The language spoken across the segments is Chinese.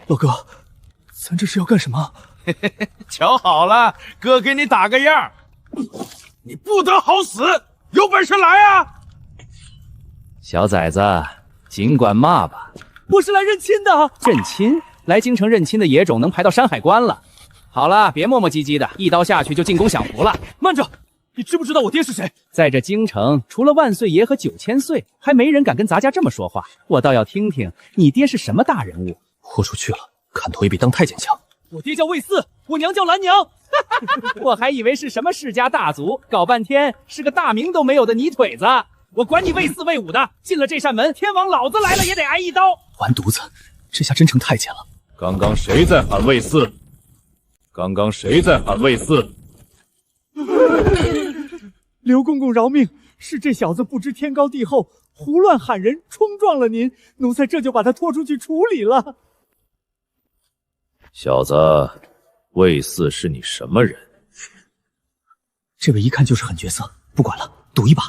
老哥，咱这是要干什么？瞧好了，哥给你打个样，你不得好死，有本事来啊！小崽子，尽管骂吧。我是来认亲的。认亲？来京城认亲的野种能排到山海关了。好了，别磨磨唧唧的，一刀下去就进宫享福了。慢着，你知不知道我爹是谁？在这京城，除了万岁爷和9000岁，还没人敢跟咱家这么说话。我倒要听听你爹是什么大人物。豁出去了，砍头也比当太监强。我爹叫魏四，我娘叫兰娘。我还以为是什么世家大族，搞半天是个大名都没有的泥腿子。我管你魏四魏五的，进了这扇门，天王老子来了也得挨一刀。完犊子，这下真成太监了。刚刚谁在喊魏四？刚刚谁在喊魏四？刘公公饶命，是这小子不知天高地厚，胡乱喊人，冲撞了您，奴才这就把他拖出去处理了。小子，魏四是你什么人？这位一看就是狠角色，不管了，赌一把。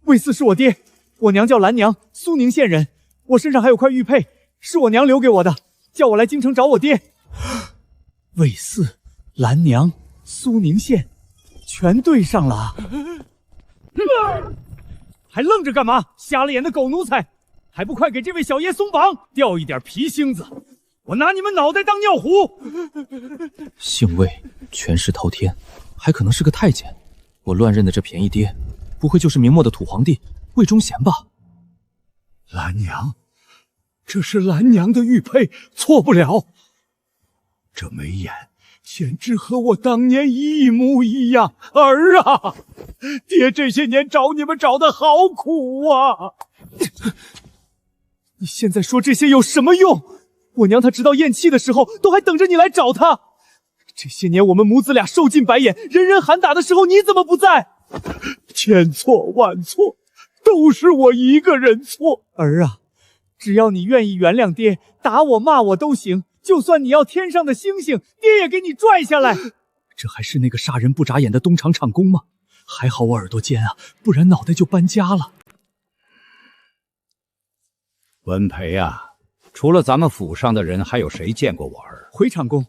魏四是我爹，我娘叫兰娘，苏宁县人，我身上还有块玉佩，是我娘留给我的，叫我来京城找我爹。魏四、兰娘、苏宁县，全对上了。还愣着干嘛？瞎了眼的狗奴才，还不快给这位小爷松绑，掉一点皮星子，我拿你们脑袋当尿壶！姓魏，权势滔天，还可能是个太监。我乱认的这便宜爹，不会就是明末的土皇帝魏忠贤吧？兰娘，这是兰娘的玉佩，错不了。这眉眼简直和我当年一模一样。儿啊，爹这些年找你们找的好苦啊！你现在说这些有什么用？我娘她直到咽气的时候，都还等着你来找她。这些年我们母子俩受尽白眼，人人喊打的时候，你怎么不在？千错万错，都是我一个人错。儿啊，只要你愿意原谅爹，打我骂我都行，就算你要天上的星星，爹也给你拽下来。这还是那个杀人不眨眼的东厂厂工吗？还好我耳朵尖啊，不然脑袋就搬家了。文培啊，除了咱们府上的人，还有谁见过我儿？回厂公，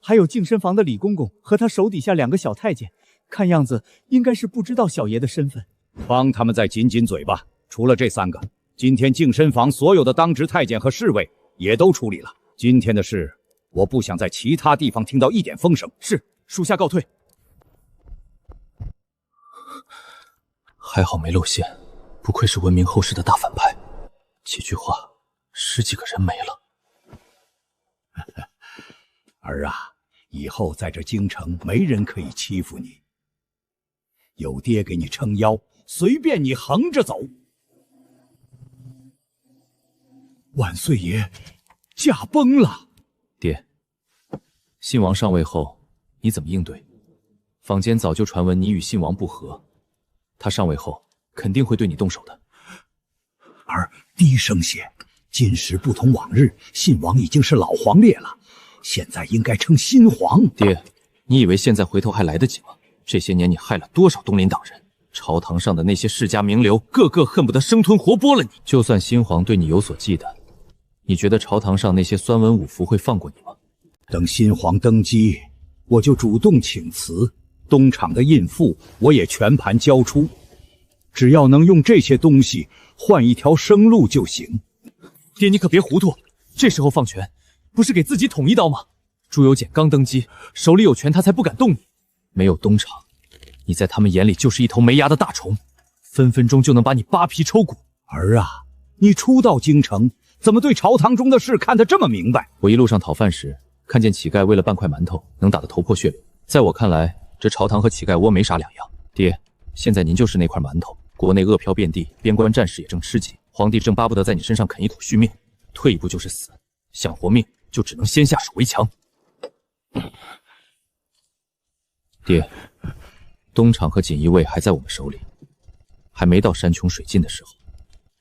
还有净身房的李公公和他手底下2个小太监，看样子应该是不知道小爷的身份。帮他们再紧紧嘴巴。除了这3个，今天净身房所有的当值太监和侍卫也都处理了。今天的事，我不想在其他地方听到一点风声。是，属下告退。还好没露馅，不愧是闻名后世的大反派。几句话，10几个人没了。儿啊，以后在这京城没人可以欺负你，有爹给你撑腰，随便你横着走。万岁爷驾崩了。爹，信王上位后，你怎么应对？坊间早就传闻你与信王不和，他上位后肯定会对你动手的。儿，低声些，今时不同往日，信王已经是老皇烈了，现在应该称新皇。爹，你以为现在回头还来得及吗？这些年你害了多少东林党人？朝堂上的那些世家名流，个个恨不得生吞活剥了你。就算新皇对你有所忌惮，你觉得朝堂上那些酸文武服会放过你吗？等新皇登基，我就主动请辞，东厂的印赋我也全盘交出，只要能用这些东西换一条生路就行。爹，你可别糊涂，这时候放权，不是给自己捅一刀吗？朱由检刚登基，手里有权，他才不敢动你。没有东厂，你在他们眼里就是一头没牙的大虫，分分钟就能把你扒皮抽骨。儿啊，你初到京城，怎么对朝堂中的事看得这么明白？我一路上讨饭时，看见乞丐为了半块馒头能打得头破血流，在我看来，这朝堂和乞丐窝没啥两样。爹，现在您就是那块馒头，国内恶殍遍地，边关战事也正吃紧，皇帝正巴不得在你身上啃一口续命，退一步就是死，想活命就只能先下手为强。爹，东厂和锦衣卫还在我们手里，还没到山穷水尽的时候。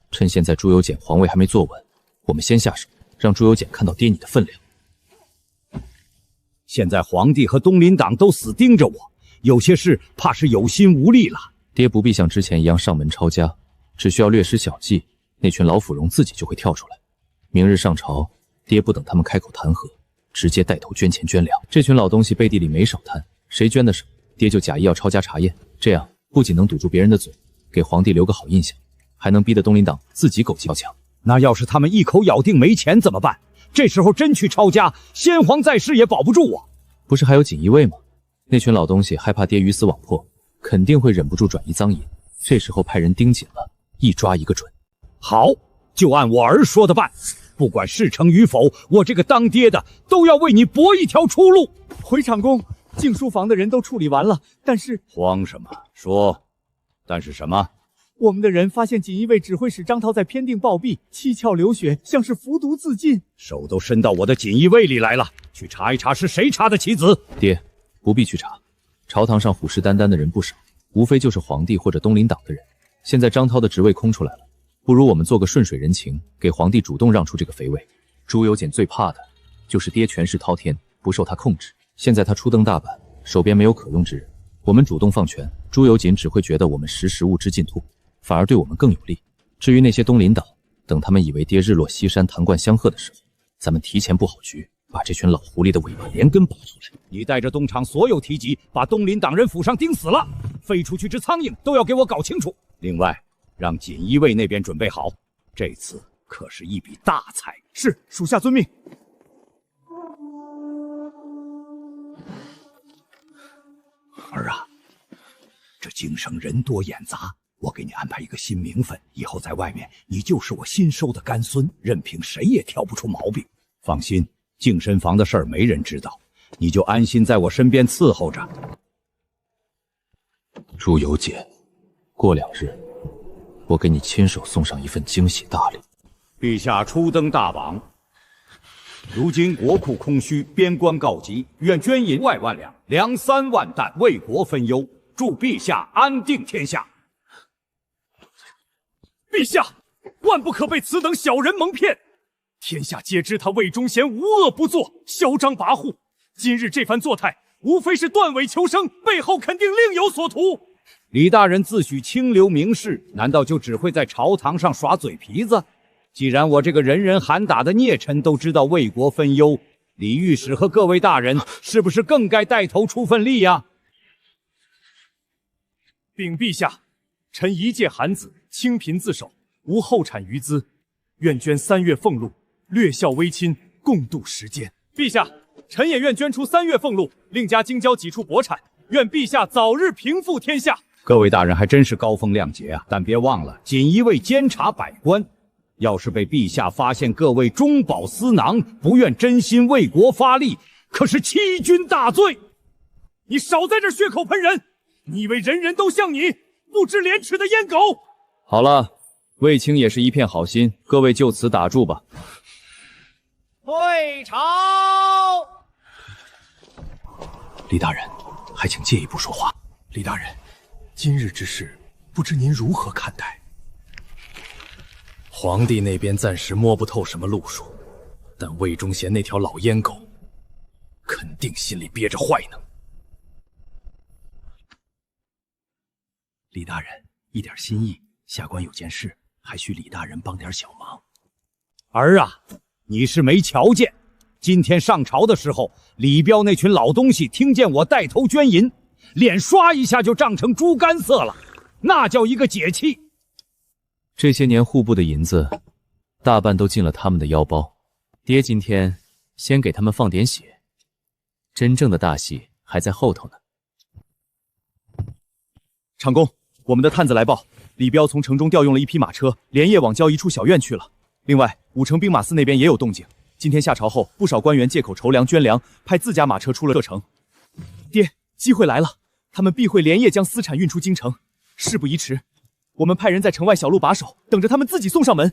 趁现在朱由检皇位还没坐稳，我们先下手，让朱由检看到爹你的分量。现在皇帝和东林党都死盯着我，有些事怕是有心无力了。爹不必像之前一样上门抄家，只需要略施小计，那群老腐荣自己就会跳出来。明日上朝，爹不等他们开口谈和，直接带头捐钱捐粮。这群老东西背地里没少贪，谁捐的少，爹就假意要抄家查验，这样不仅能堵住别人的嘴，给皇帝留个好印象，还能逼得东林党自己狗急跳墙。那要是他们一口咬定没钱怎么办？这时候真去抄家，先皇在世也保不住啊！不是还有锦衣卫吗？那群老东西害怕爹鱼死网破，肯定会忍不住转移赃银，这时候派人盯紧了，一抓一个准。好，就按我儿说的办，不管事成与否，我这个当爹的都要为你搏一条出路。回长公，禁书房的人都处理完了，但是慌什么？说，但是什么？我们的人发现锦衣卫指挥使张涛在偏定暴毙，七窍流血，像是服毒自尽。手都伸到我的锦衣卫里来了，去查一查是谁插的棋子。爹，不必去查，朝堂上虎视眈眈的人不少，无非就是皇帝或者东林党的人。现在张涛的职位空出来了，不如我们做个顺水人情，给皇帝主动让出这个肥位。朱由检最怕的就是爹权势滔天，不受他控制。现在他初登大阪，手边没有可用之人，我们主动放权，朱由检只会觉得我们识物之尽吐，反而对我们更有利。至于那些东林党，等他们以为爹日落西山，弹冠相贺的时候，咱们提前布好局，把这群老狐狸的尾巴连根拔出来。你带着东厂所有提级，把东林党人府上钉死了，飞出去只苍蝇都要给我搞清楚。另外，让锦衣卫那边准备好，这次可是一笔大财。是，属下遵命。儿啊，这京城人多眼杂，我给你安排一个新名分，以后在外面你就是我新收的干孙，任凭谁也挑不出毛病。放心，净身房的事儿没人知道，你就安心在我身边伺候着。朱由检，过2日，我给你亲手送上一份惊喜大礼。陛下初登大榜，如今国库空虚，边关告急，愿捐银2万两，粮3万担，为国分忧，祝陛下安定天下。陛下，万不可被此等小人蒙骗。天下皆知他魏忠贤无恶不作，嚣张跋扈。今日这番作态，无非是断尾求生，背后肯定另有所图。李大人自诩清流名士，难道就只会在朝堂上耍嘴皮子？既然我这个人人喊打的孽臣都知道为国分忧，李御史和各位大人是不是更该带头出份力呀？禀陛下，臣一介寒子，清贫自守，无后产余资，愿捐3月俸禄，略孝微亲，共度时间。陛下，臣也愿捐出3月俸禄，另加京郊几处帛产，愿陛下早日平复天下。各位大人还真是高风亮节啊！但别忘了，锦衣卫监察百官，要是被陛下发现各位中饱私囊，不愿真心为国发力，可是欺君大罪。你少在这血口喷人！你以为人人都像你，不知廉耻的阉狗？好了，卫青也是一片好心，各位就此打住吧。退朝。李大人，还请借一步说话。李大人，今日之事，不知您如何看待？皇帝那边暂时摸不透什么路数，但魏忠贤那条老阉狗，肯定心里憋着坏呢。李大人，一点心意，下官有件事，还需李大人帮点小忙。儿啊，你是没瞧见，今天上朝的时候，李彪那群老东西听见我带头捐银，脸刷一下就涨成猪肝色了，那叫一个解气。这些年户部的银子，大半都进了他们的腰包。爹今天先给他们放点血，真正的大戏还在后头呢。长公，我们的探子来报，李彪从城中调用了一匹马车，连夜往郊一处小院去了。另外，武城兵马司那边也有动静。今天下朝后，不少官员借口筹粮捐粮，派自家马车出了各城。爹，机会来了，他们必会连夜将私产运出京城。事不宜迟，我们派人在城外小路把守，等着他们自己送上门。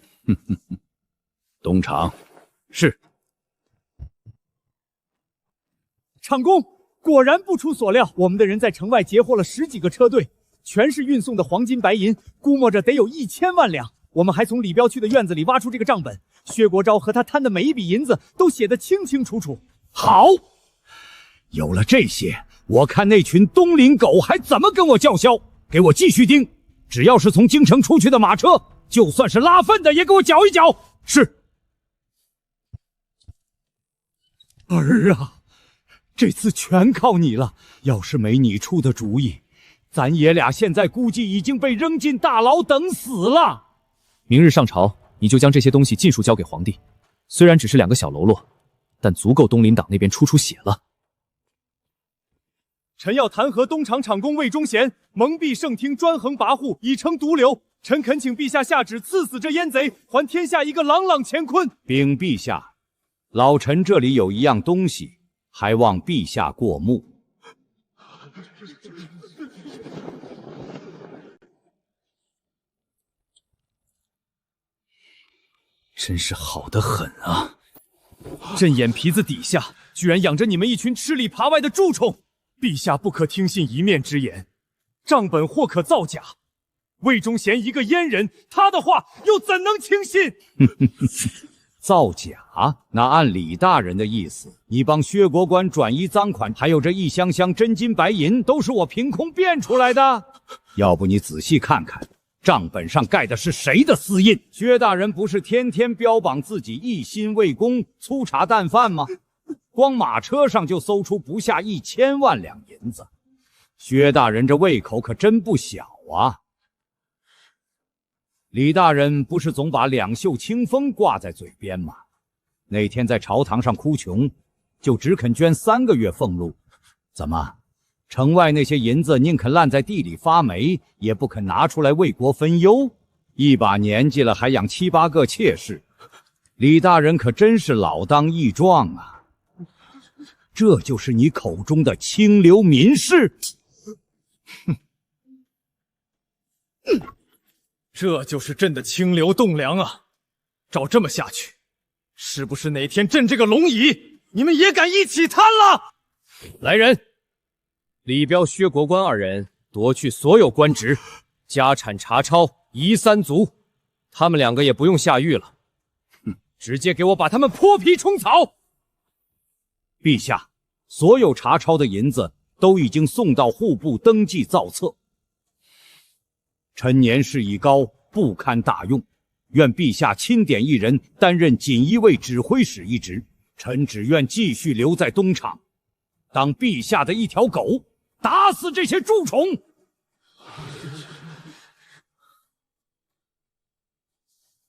东厂，是。长公，果然不出所料，我们的人在城外截获了10几个车队，全是运送的黄金白银，估摸着得有1000万两。我们还从李彪去的院子里挖出这个账本，薛国昭和他贪的每一笔银子都写得清清楚楚。好，有了这些，我看那群东林狗还怎么跟我叫嚣！给我继续盯，只要是从京城出去的马车，就算是拉粪的也给我搅一搅。是。儿啊，这次全靠你了。要是没你出的主意，咱爷俩现在估计已经被扔进大牢等死了。明日上朝，你就将这些东西尽数交给皇帝。虽然只是2个小喽啰，但足够东林党那边出血了。臣要弹劾东厂厂公魏忠贤蒙蔽圣听，专横跋扈，以成毒瘤。臣恳请陛下下旨赐死这阉贼，还天下一个朗朗乾坤。禀陛下，老臣这里有一样东西，还望陛下过目。真是好得很啊！朕眼皮子底下居然养着你们一群吃里扒外的蛀虫，陛下不可听信一面之言，账本或可造假。魏忠贤一个阉人，他的话又怎能轻信？造假？那按李大人的意思，你帮薛国官转移赃款，还有这一箱箱真金白银，都是我凭空变出来的。要不你仔细看看，账本上盖的是谁的私印？薛大人不是天天标榜自己一心为公、粗茶淡饭吗？光马车上就搜出不下1000万两银子。薛大人这胃口可真不小啊！李大人不是总把两袖清风挂在嘴边吗？那天在朝堂上哭穷，就只肯捐3个月俸禄。怎么，城外那些银子宁肯烂在地里发霉，也不肯拿出来为国分忧？一把年纪了，还养7、8个妾室，李大人可真是老当益壮啊！这就是你口中的清流民士？这就是朕的清流栋梁啊！照这么下去，是不是哪天朕这个龙椅，你们也敢一起贪了？来人，李彪、薛国官2人夺去所有官职，家产查抄，夷3族。他们2个也不用下狱了，直接给我把他们剥皮冲草！陛下，所有查抄的银子都已经送到户部登记造册。臣年事已高，不堪大用，愿陛下钦点一人担任锦衣卫指挥使一职。臣只愿继续留在东厂，当陛下的一条狗，打死这些蛀虫。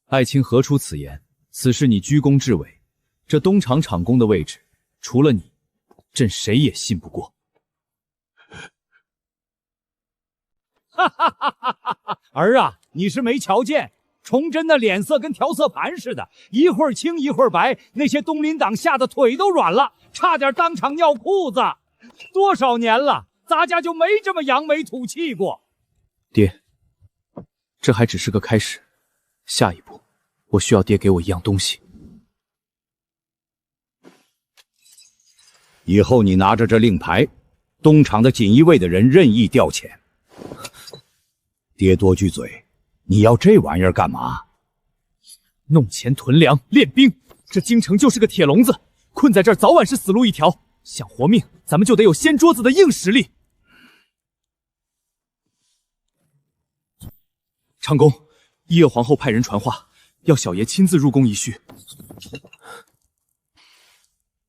爱卿何出此言？此事你居功至伟，这东厂厂公的位置，除了你，朕谁也信不过。儿啊，你是没瞧见，崇祯的脸色跟调色盘似的，一会儿青一会儿白，那些东林党吓得腿都软了，差点当场尿裤子。多少年了，咱家就没这么扬眉吐气过。爹，这还只是个开始，下一步，我需要爹给我一样东西。以后你拿着这令牌，东厂的锦衣卫的人任意调遣。爹多句嘴，你要这玩意儿干嘛？弄钱囤粮练兵，这京城就是个铁笼子，困在这儿早晚是死路一条。想活命，咱们就得有掀桌子的硬实力。长公，伊叶皇后派人传话，要小爷亲自入宫一叙。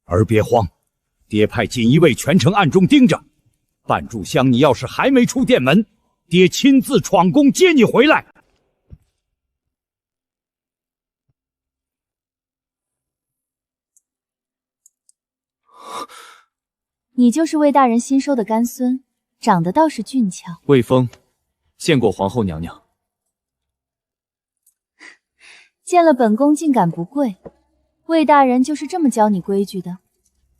儿别慌，爹派锦衣卫全程暗中盯着。半炷香，你要是还没出殿门，爹亲自闯宫接你回来。你就是魏大人新收的干孙，长得倒是俊俏。魏峰，见过皇后娘娘。见了本宫竟敢不跪，魏大人就是这么教你规矩的？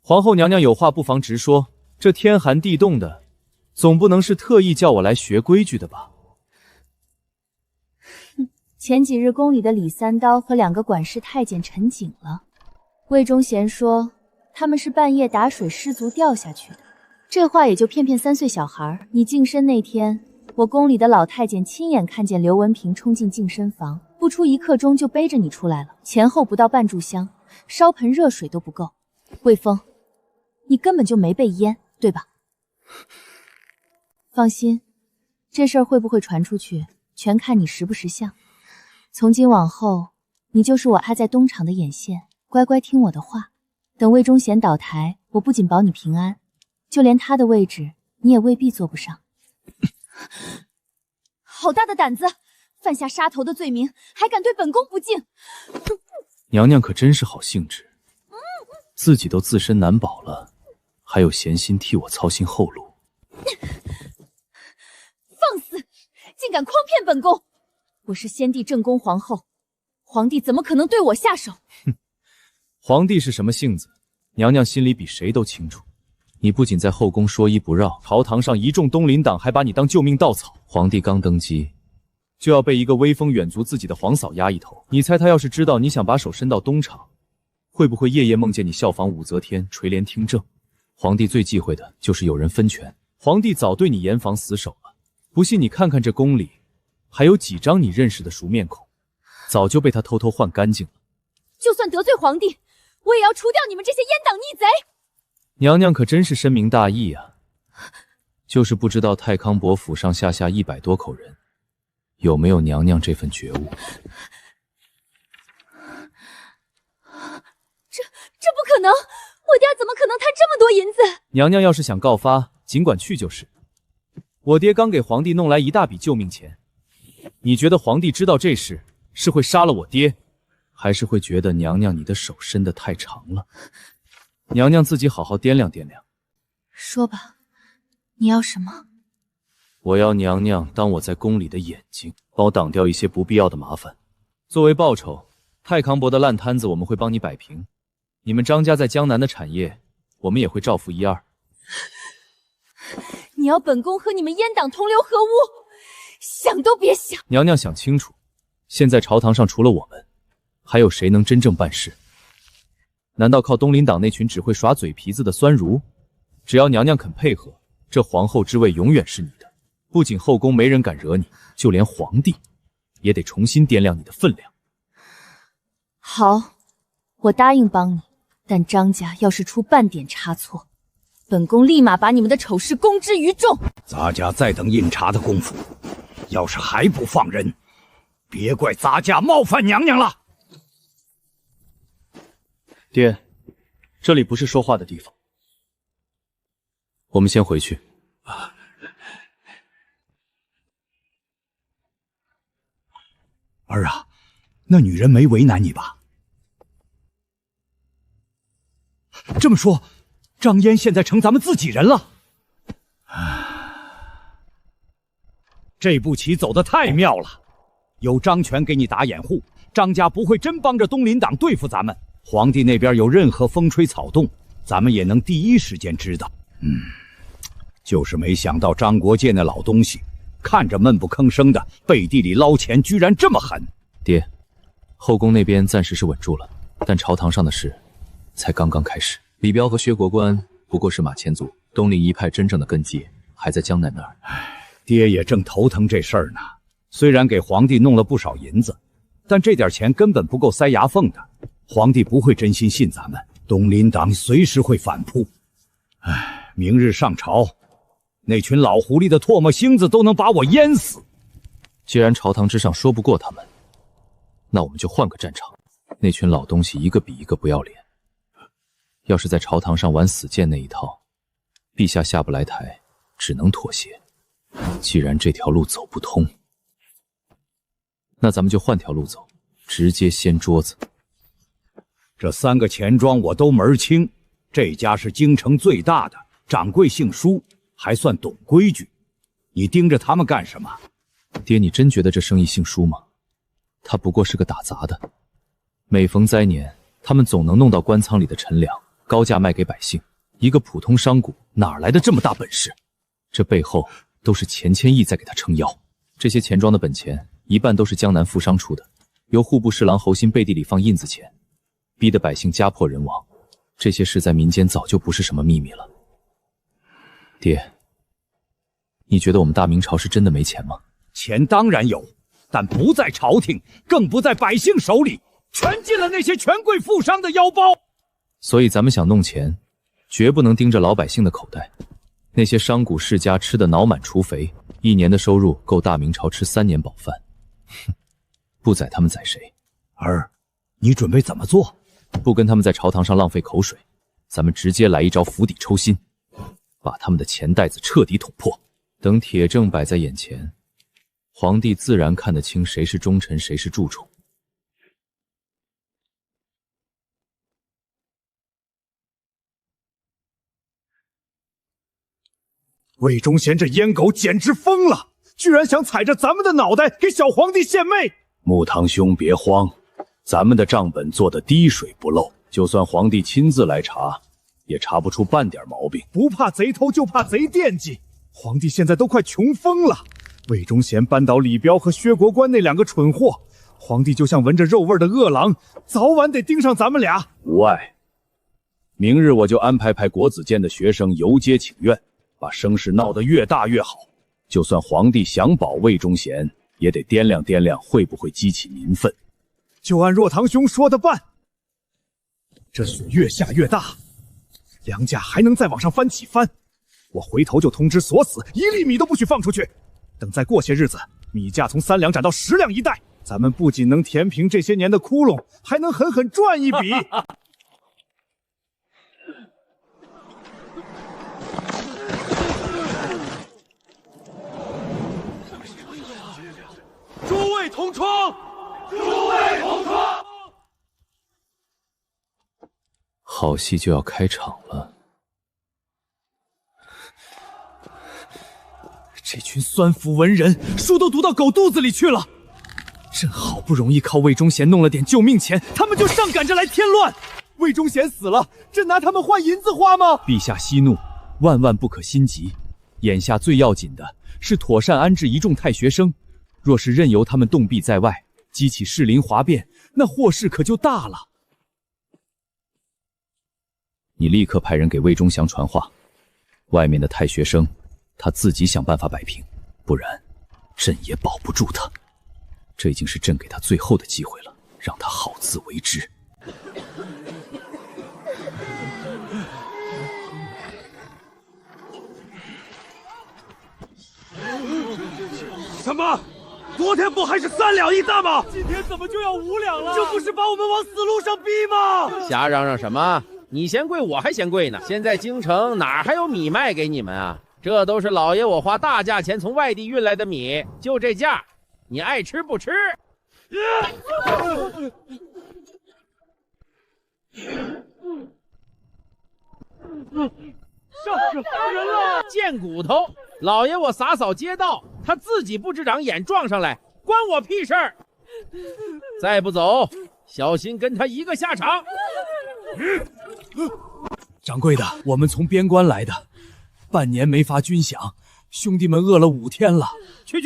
皇后娘娘有话不妨直说，这天寒地冻的，总不能是特意叫我来学规矩的吧？前几日宫里的李三刀和2个管事太监沉井了，魏忠贤说他们是半夜打水失足掉下去的，这话也就骗骗3岁小孩。你净身那天，我宫里的老太监亲眼看见刘文平冲进净身房，不出1刻钟就背着你出来了，前后不到半炷香，烧盆热水都不够。魏峰，你根本就没被淹，对吧？放心，这事儿会不会传出去，全看你识不识相。从今往后，你就是我爱在东厂的眼线，乖乖听我的话。等魏忠贤倒台，我不仅保你平安，就连他的位置你也未必坐不上。好大的胆子，犯下杀头的罪名，还敢对本宫不敬！娘娘可真是好兴致，自己都自身难保了，还有闲心替我操心后路。放肆！竟敢诓骗本宫！我是先帝正宫皇后，皇帝怎么可能对我下手？哼，皇帝是什么性子，娘娘心里比谁都清楚。你不仅在后宫说一不绕，朝堂上一众东林党还把你当救命稻草。皇帝刚登基，就要被一个威风远足自己的皇嫂压一头。你猜他要是知道你想把手伸到东厂，会不会夜夜梦见你效仿武则天垂帘听政？皇帝最忌讳的就是有人分权，皇帝早对你严防死守了。不信你看看这宫里，还有几张你认识的熟面孔，早就被他偷偷换干净了。就算得罪皇帝，我也要除掉你们这些阉党逆贼！娘娘可真是深明大义啊，就是不知道太康伯府上下100多口人，有没有娘娘这份觉悟？这不可能！我爹怎么可能贪这么多银子？娘娘要是想告发，尽管去就是。我爹刚给皇帝弄来一大笔救命钱，你觉得皇帝知道这事是会杀了我爹，还是会觉得娘娘你的手伸得太长了？娘娘自己好好掂量掂量。说吧，你要什么？我要娘娘当我在宫里的眼睛，帮我挡掉一些不必要的麻烦。作为报酬，太康伯的烂摊子我们会帮你摆平，你们张家在江南的产业，我们也会照付一二。你要本宫和你们阉党同流合污，想都别想！娘娘想清楚，现在朝堂上除了我们，还有谁能真正办事？难道靠东林党那群只会耍嘴皮子的酸儒？只要娘娘肯配合，这皇后之位永远是你的。不仅后宫没人敢惹你，就连皇帝也得重新掂量你的分量。好，我答应帮你，但张家要是出半点差错，本宫立马把你们的丑事公之于众。咱家再等饮茶的功夫，要是还不放人，别怪咱家冒犯娘娘了。爹，这里不是说话的地方，我们先回去。儿啊，那女人没为难你吧？这么说，张嫣现在成咱们自己人了。这步棋走得太妙了，有张权给你打掩护，张家不会真帮着东林党对付咱们。皇帝那边有任何风吹草动，咱们也能第一时间知道。就是没想到张国建那老东西，看着闷不吭声的，背地里捞钱居然这么狠。爹，后宫那边暂时是稳住了，但朝堂上的事才刚刚开始。李彪和薛国官不过是马前卒，东林一派真正的根基还在江南那儿。爹也正头疼这事儿呢。虽然给皇帝弄了不少银子，但这点钱根本不够塞牙缝的。皇帝不会真心信咱们，东林党随时会反扑。明日上朝，那群老狐狸的唾沫星子都能把我淹死。既然朝堂之上说不过他们，那我们就换个战场。那群老东西一个比一个不要脸，要是在朝堂上玩死谏那一套，陛下下不来台，只能妥协。既然这条路走不通，那咱们就换条路走，直接掀桌子。这3个钱庄我都门清，这家是京城最大的，掌柜姓舒，还算懂规矩。你盯着他们干什么？爹，你真觉得这生意姓舒吗？他不过是个打杂的，每逢灾年，他们总能弄到官仓里的陈粮，高价卖给百姓。一个普通商贾哪来的这么大本事？这背后都是钱千亿在给他撑腰。这些钱庄的本钱，一半都是江南富商出的，由户部侍郎侯昕背地里放印子钱，逼得百姓家破人亡。这些事在民间早就不是什么秘密了。爹，你觉得我们大明朝是真的没钱吗？钱当然有，但不在朝廷，更不在百姓手里，全进了那些权贵富商的腰包。所以咱们想弄钱，绝不能盯着老百姓的口袋。那些商贾世家吃得脑满厨肥，一年的收入够大明朝吃3年饱饭。哼，不宰他们宰谁？儿，你准备怎么做？不跟他们在朝堂上浪费口水，咱们直接来一招釜底抽薪，把他们的钱袋子彻底捅破。等铁证摆在眼前，皇帝自然看得清谁是忠臣，谁是蛀虫。魏忠贤这阉狗简直疯了，居然想踩着咱们的脑袋给小皇帝献媚！木堂兄别慌，咱们的账本做得滴水不漏，就算皇帝亲自来查，也查不出半点毛病。不怕贼偷，就怕贼惦记。皇帝现在都快穷疯了，魏忠贤扳倒李彪和薛国官那两个蠢货，皇帝就像闻着肉味的饿狼，早晚得盯上咱们俩。无碍，明日我就安排派国子监的学生游街请愿。把声势闹得越大越好，就算皇帝想保魏忠贤，也得掂量掂量会不会激起民愤。就按若堂兄说的办。这雪越下越大，粮价还能再往上翻几番。我回头就通知锁死，1粒米都不许放出去。等再过些日子，米价从3两涨到10两一袋，咱们不仅能填平这些年的窟窿，还能狠狠赚一笔。诸位同窗，诸位同窗，好戏就要开场了。这群酸腐文人，书都读到狗肚子里去了。朕好不容易靠魏忠贤弄了点救命钱，他们就上赶着来添乱。魏忠贤死了，朕拿他们换银子花吗？陛下息怒，万万不可心急。眼下最要紧的是妥善安置一众太学生。若是任由他们冻毙在外，激起士林哗变，那祸事可就大了。你立刻派人给魏忠祥传话，外面的太学生，他自己想办法摆平，不然朕也保不住他。这已经是朕给他最后的机会了，让他好自为之。什么？昨天不还是3两一担吗？今天怎么就要5两了？这不是把我们往死路上逼吗？瞎嚷嚷什么？你嫌贵，我还嫌贵呢。现在京城哪还有米卖给你们啊？这都是老爷我花大价钱从外地运来的米，就这价，你爱吃不吃？上人了！贱骨头！老爷我洒扫街道，他自己不知长眼撞上来，关我屁事儿！再不走，小心跟他一个下场。掌柜的，我们从边关来的，半年没发军饷，兄弟们饿了5天了。去，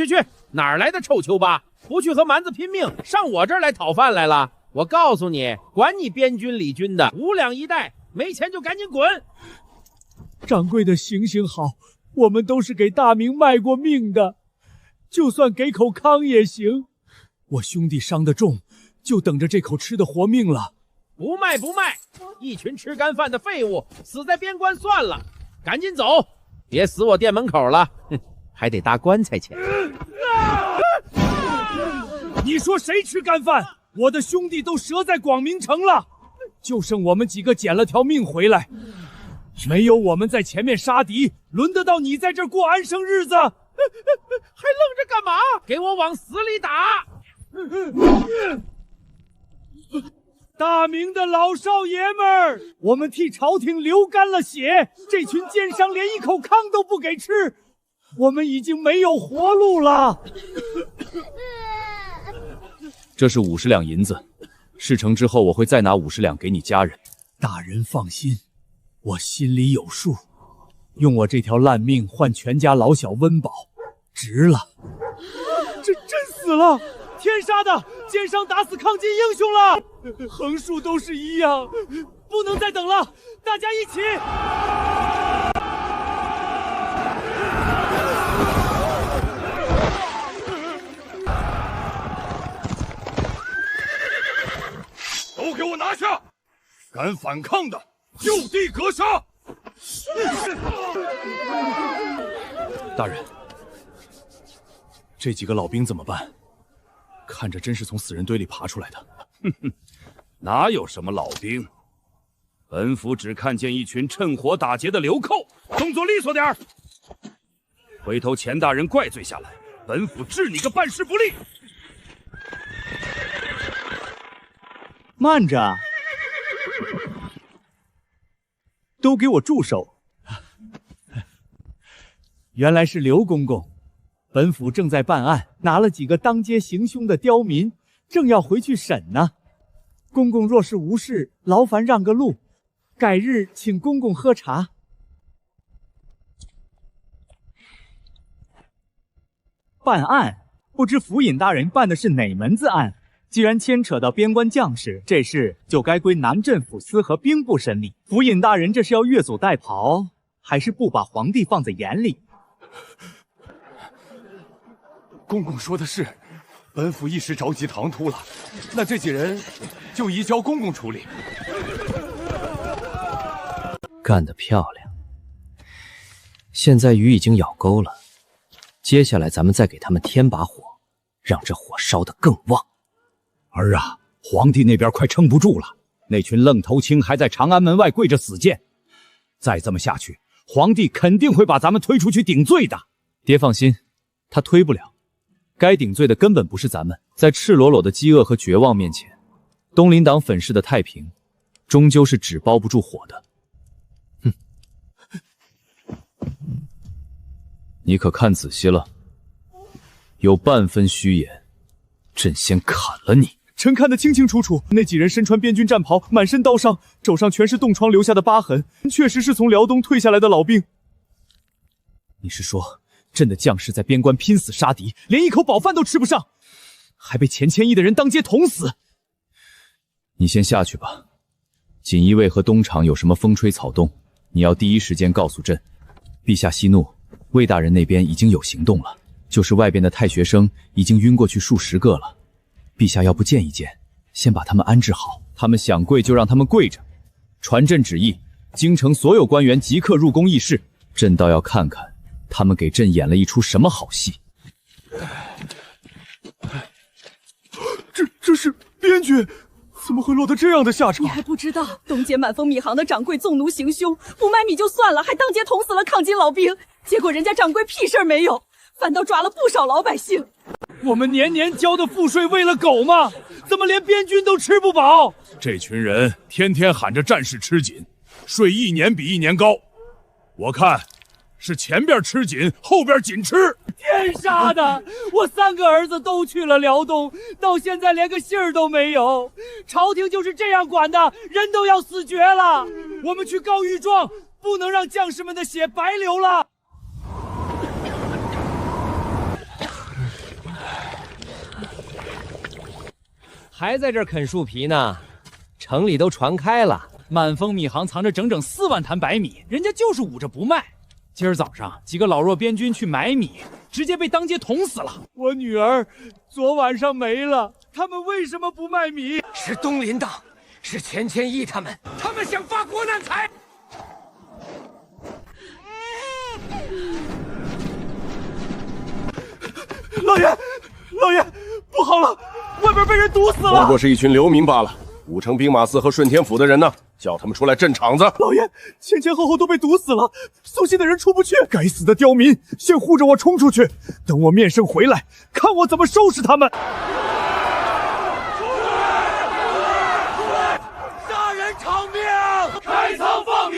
哪儿来的臭丘巴？不去和蛮子拼命，上我这儿来讨饭来了？我告诉你，管你边军里军的，5两一袋，没钱就赶紧滚！掌柜的，行好，我们都是给大明卖过命的，就算给口糠也行。我兄弟伤得重，就等着这口吃的活命了。不卖，一群吃干饭的废物，死在边关算了，赶紧走，别死我店门口了，还得搭棺材钱。你说谁吃干饭？我的兄弟都折在广明城了，就剩我们几个捡了条命回来。没有我们在前面杀敌，轮得到你在这儿过安生日子？还愣着干嘛？给我往死里打！大明的老少爷们儿，我们替朝廷流干了血，这群奸商连一口糠都不给吃，我们已经没有活路了。这是50两银子，事成之后我会再拿50两给你家人。大人放心，我心里有数，用我这条烂命换全家老小温饱，值了。真死了！天杀的，奸商打死抗金英雄了！横竖都是一样，不能再等了，大家一起！都给我拿下！敢反抗的，就地格杀！大人，这几个老兵怎么办？看着真是从死人堆里爬出来的。哪有什么老兵？本府只看见一群趁火打劫的流寇，动作利索点儿。回头钱大人怪罪下来，本府治你个办事不力。慢着，都给我住手！原来是刘公公，本府正在办案，拿了几个当街行凶的刁民，正要回去审呢。公公若是无事，劳烦让个路，改日请公公喝茶。办案，不知府尹大人办的是哪门子案？既然牵扯到边关将士，这事就该归南镇抚司和兵部审理。府尹大人这是要越俎代庖，还是不把皇帝放在眼里？公公说的是，本府一时着急唐突了，那这几人就移交公公处理。干得漂亮！现在鱼已经咬钩了，接下来咱们再给他们添把火，让这火烧得更旺。儿啊，皇帝那边快撑不住了，那群愣头青还在长安门外跪着死谏，再这么下去，皇帝肯定会把咱们推出去顶罪的。爹放心，他推不了。该顶罪的根本不是咱们，在赤裸裸的饥饿和绝望面前，东林党粉饰的太平，终究是纸包不住火的。哼，你可看仔细了，有半分虚言，朕先砍了你！臣看得清清楚楚，那几人身穿边军战袍，满身刀伤，肘上全是冻疮留下的疤痕，确实是从辽东退下来的老兵。你是说，朕的将士在边关拼死杀敌，连一口饱饭都吃不上，还被钱谦益的人当街捅死？你先下去吧。锦衣卫和东厂有什么风吹草动，你要第一时间告诉朕。陛下息怒，魏大人那边已经有行动了，就是外边的太学生已经晕过去数十个了。陛下要不见一见，先把他们安置好，他们想跪就让他们跪着。传朕旨意，京城所有官员即刻入宫议事。朕倒要看看他们给朕演了一出什么好戏。这是边军，怎么会落得这样的下场？你还不知道，东街满丰米行的掌柜纵奴行凶，不卖米就算了，还当街捅死了抗金老兵。结果人家掌柜屁事儿没有，反倒抓了不少老百姓。我们年年交的赋税为了狗吗？怎么连边军都吃不饱？这群人天天喊着战事吃紧，税一年比一年高。我看是前边吃紧，后边紧吃。天杀的！我3个儿子都去了辽东，到现在连个信儿都没有。朝廷就是这样管的，人都要死绝了。我们去告御状，不能让将士们的血白流了。还在这儿啃树皮呢，城里都传开了。满丰米行藏着整整4万坛白米，人家就是捂着不卖。今儿早上几个老弱边军去买米，直接被当街捅死了。我女儿昨晚上没了，他们为什么不卖米？是东林党，是钱谦益他们想发国难财。老爷，不好了，外边被人堵死了。不过是一群流民罢了。武城兵马司和顺天府的人呢？叫他们出来镇场子。老爷，前后都被堵死了，送信的人出不去。该死的刁民，先护着我冲出去，等我面圣回来，看我怎么收拾他们。杀人偿命，开仓放米。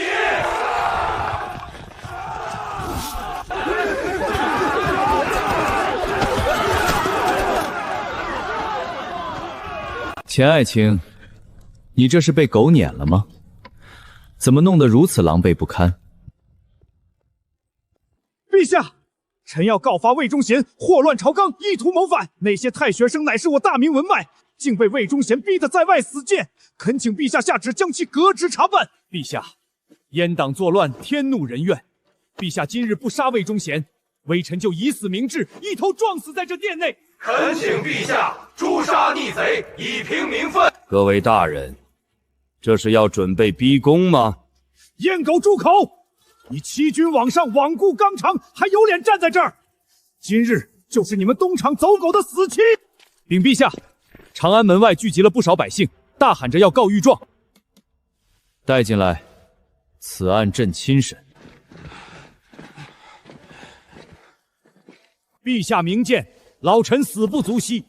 钱爱卿，你这是被狗撵了吗？怎么弄得如此狼狈不堪？陛下，臣要告发魏忠贤祸乱朝纲，意图谋反。那些太学生乃是我大明文脉，竟被魏忠贤逼得在外死谏，恳请陛下下旨将其革职查办。陛下，阉党作乱，天怒人怨。陛下今日不杀魏忠贤，微臣就以死明志，一头撞死在这殿内。恳请陛下诛杀逆贼，以平民愤。各位大人，这是要准备逼宫吗？阉狗住口！你欺君罔上，罔顾纲常，还有脸站在这儿？今日就是你们东厂走狗的死期！禀陛下，长安门外聚集了不少百姓，大喊着要告御状。带进来，此案朕亲审。陛下明鉴，老臣死不足惜，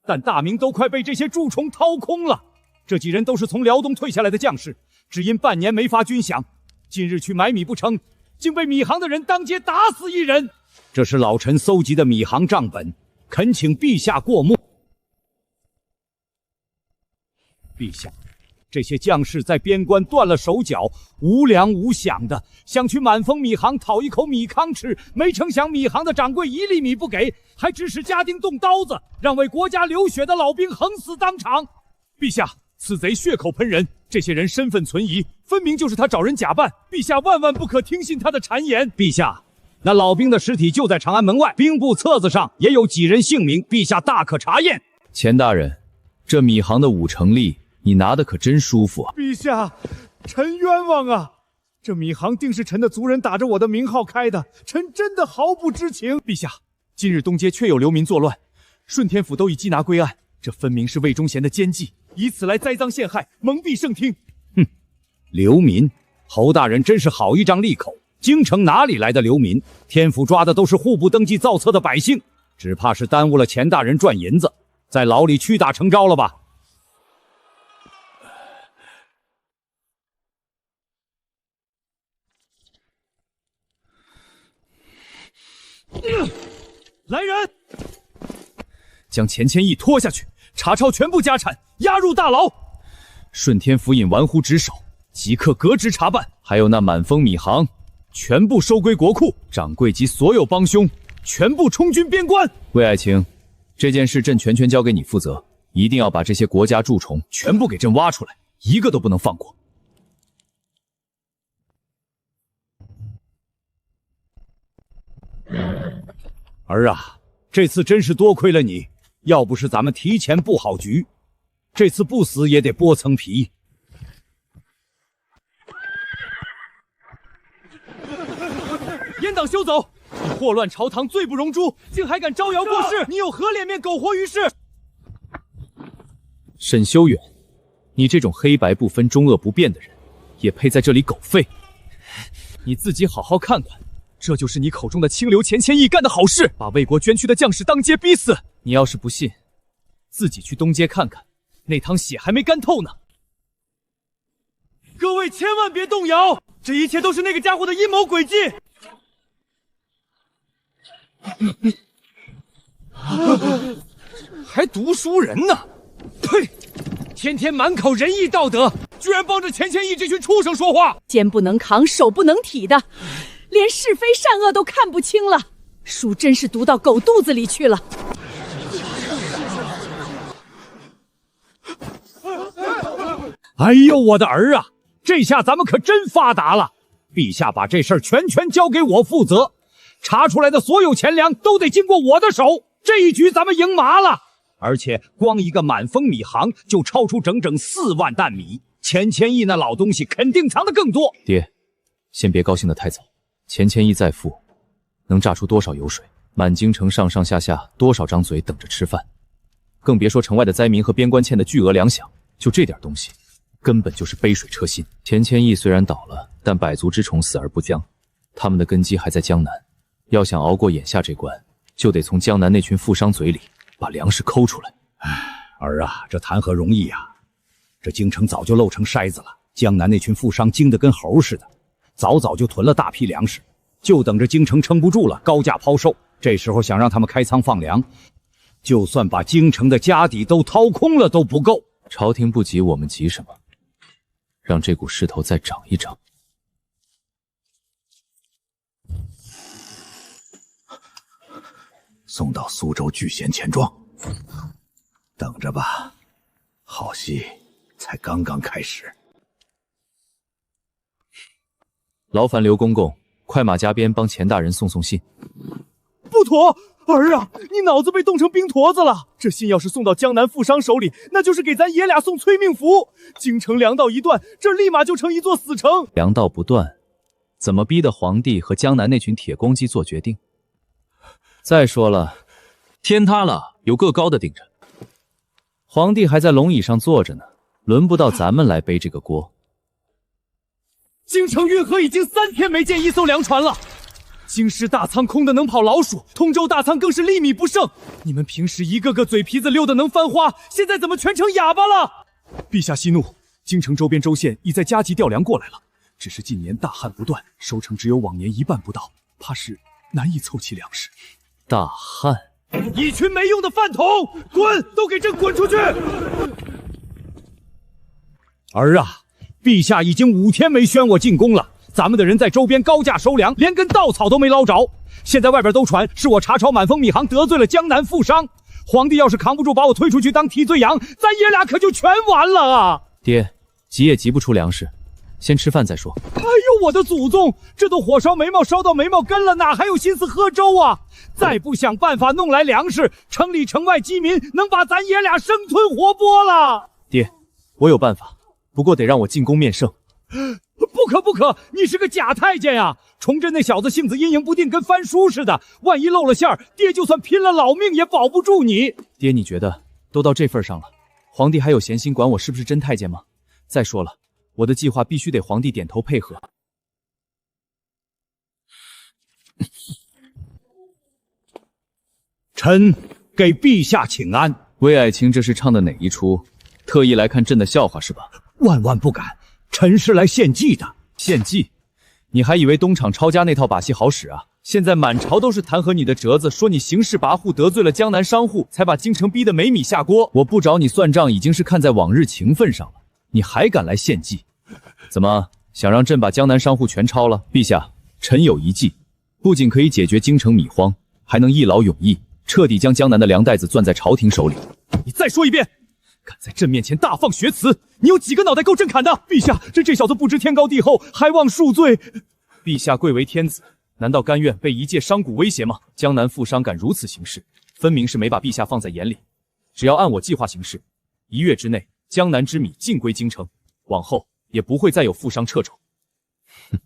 但大明都快被这些蛀虫掏空了。这几人都是从辽东退下来的将士，只因半年没发军饷，近日去买米不成，竟被米行的人当街打死一人。这是老臣搜集的米行账本，恳请陛下过目。陛下，这些将士在边关断了手脚，无粮无饷的，想去满丰米行讨一口米糠吃，没成想米行的掌柜一粒米不给，还指使家丁动刀子，让为国家流血的老兵横死当场。陛下，此贼血口喷人，这些人身份存疑，分明就是他找人假扮。陛下万万不可听信他的谗言。陛下，那老兵的尸体就在长安门外，兵部册子上也有几人姓名，陛下大可查验。钱大人，这米行的5成利，你拿的可真舒服啊！陛下，臣冤枉啊！这米行定是臣的族人打着我的名号开的，臣真的毫不知情。陛下，今日东街确有流民作乱，顺天府都已缉拿归案，这分明是魏忠贤的奸计，以此来栽赃陷害，蒙蔽圣听。哼，流民，侯大人真是好一张利口。京城哪里来的流民？天府抓的都是户部登记造册的百姓，只怕是耽误了钱大人赚银子，在牢里屈打成招了吧？来人，将钱谦益拖下去，查抄全部家产，押入大牢。顺天府尹玩忽职守，即刻革职查办。还有那满丰米行，全部收归国库。掌柜及所有帮凶，全部充军边关。魏爱卿，这件事朕全权交给你负责，一定要把这些国家蛀虫全部给朕挖出来，一个都不能放过。儿啊，这次真是多亏了你，要不是咱们提前布好局，这次不死也得剥层皮。阉党休走！你祸乱朝堂，罪不容诛，竟还敢招摇过市！你有何脸面苟活于世？沈修远，你这种黑白不分、中恶不辨的人，也配在这里苟费？你自己好好看看。这就是你口中的清流钱谦益干的好事，把为国捐躯的将士当街逼死。你要是不信，自己去东街看看，那趟血还没干透呢。各位千万别动摇，这一切都是那个家伙的阴谋诡计。还读书人呢？呸！天天满口仁义道德，居然帮着钱谦益这群畜生说话，肩不能扛，手不能提的，连是非善恶都看不清了，书真是读到狗肚子里去了。哎呦，我的儿啊，这下咱们可真发达了！陛下把这事儿全权交给我负责，查出来的所有钱粮都得经过我的手，这一局咱们赢麻了。而且光一个满丰米行就超出整整4万担米，钱谦益那老东西肯定藏得更多。爹，先别高兴得太早。钱谦益再富，能榨出多少油水？满京城上上下下多少张嘴等着吃饭？更别说城外的灾民和边关欠的巨额粮饷，就这点东西，根本就是杯水车薪。钱谦益虽然倒了，但百足之虫死而不僵，他们的根基还在江南。要想熬过眼下这关，就得从江南那群富商嘴里把粮食抠出来。儿啊，这谈何容易啊！这京城早就漏成筛子了，江南那群富商精得跟猴似的，早就囤了大批粮食，就等着京城撑不住了，高价抛售。这时候想让他们开仓放粮，就算把京城的家底都掏空了都不够。朝廷不急，我们急什么？让这股势头再涨一涨。送到苏州聚贤钱庄，等着吧，好戏才刚刚开始。劳烦刘公公快马加鞭帮钱大人送信。不妥，儿啊，你脑子被冻成冰坨子了！这信要是送到江南富商手里，那就是给咱爷俩送催命符。京城粮道一断，这立马就成一座死城。粮道不断，怎么逼得皇帝和江南那群铁公鸡做决定？再说了，天塌了有个高的顶着，皇帝还在龙椅上坐着呢，轮不到咱们来背这个锅。京城运河已经3天没见一艘粮船了。京师大仓空的能跑老鼠，通州大仓更是粒米不剩。你们平时一个个嘴皮子溜得能翻花，现在怎么全成哑巴了？陛下息怒，京城周边州县已在加急调粮过来了，只是近年大旱不断，收成只有往年1半不到，怕是难以凑齐粮食。大旱，一群没用的饭桶，滚！都给朕滚出去！儿啊，陛下已经5天没宣我进宫了。咱们的人在周边高价收粮，连根稻草都没捞着。现在外边都传是我查抄满丰米行得罪了江南富商。皇帝要是扛不住把我推出去当替罪羊，咱爷俩可就全完了啊！爹，急也急不出粮食，先吃饭再说。哎呦，我的祖宗，这都火烧眉毛烧到眉毛根了，哪还有心思喝粥啊？再不想办法弄来粮食，城里城外饥民能把咱爷俩生吞活剥了。爹，我有办法，不过得让我进宫面圣。不可不可，你是个假太监呀！崇祯那小子性子阴晴不定，跟翻书似的，万一露了馅儿，爹就算拼了老命也保不住你。爹，你觉得都到这份上了，皇帝还有闲心管我是不是真太监吗？再说了，我的计划必须得皇帝点头配合。臣给陛下请安。魏爱卿这是唱的哪一出？特意来看朕的笑话是吧？万万不敢，臣是来献计的。献计？你还以为东厂抄家那套把戏好使啊？现在满朝都是弹劾你的折子，说你行事跋扈，得罪了江南商户，才把京城逼得没米下锅。我不找你算账，已经是看在往日情分上了，你还敢来献计？怎么想让朕把江南商户全抄了？陛下，臣有一计，不仅可以解决京城米荒，还能一劳永逸，彻底将江南的粮袋子攥在朝廷手里。你再说一遍！敢在朕面前大放厥词，你有几个脑袋够朕砍的？陛下，这小子不知天高地厚，还望恕罪。陛下贵为天子，难道甘愿被一介商贾威胁吗？江南富商敢如此行事，分明是没把陛下放在眼里。只要按我计划行事，1月之内，江南之米尽归京城，往后也不会再有富商掣肘。哼，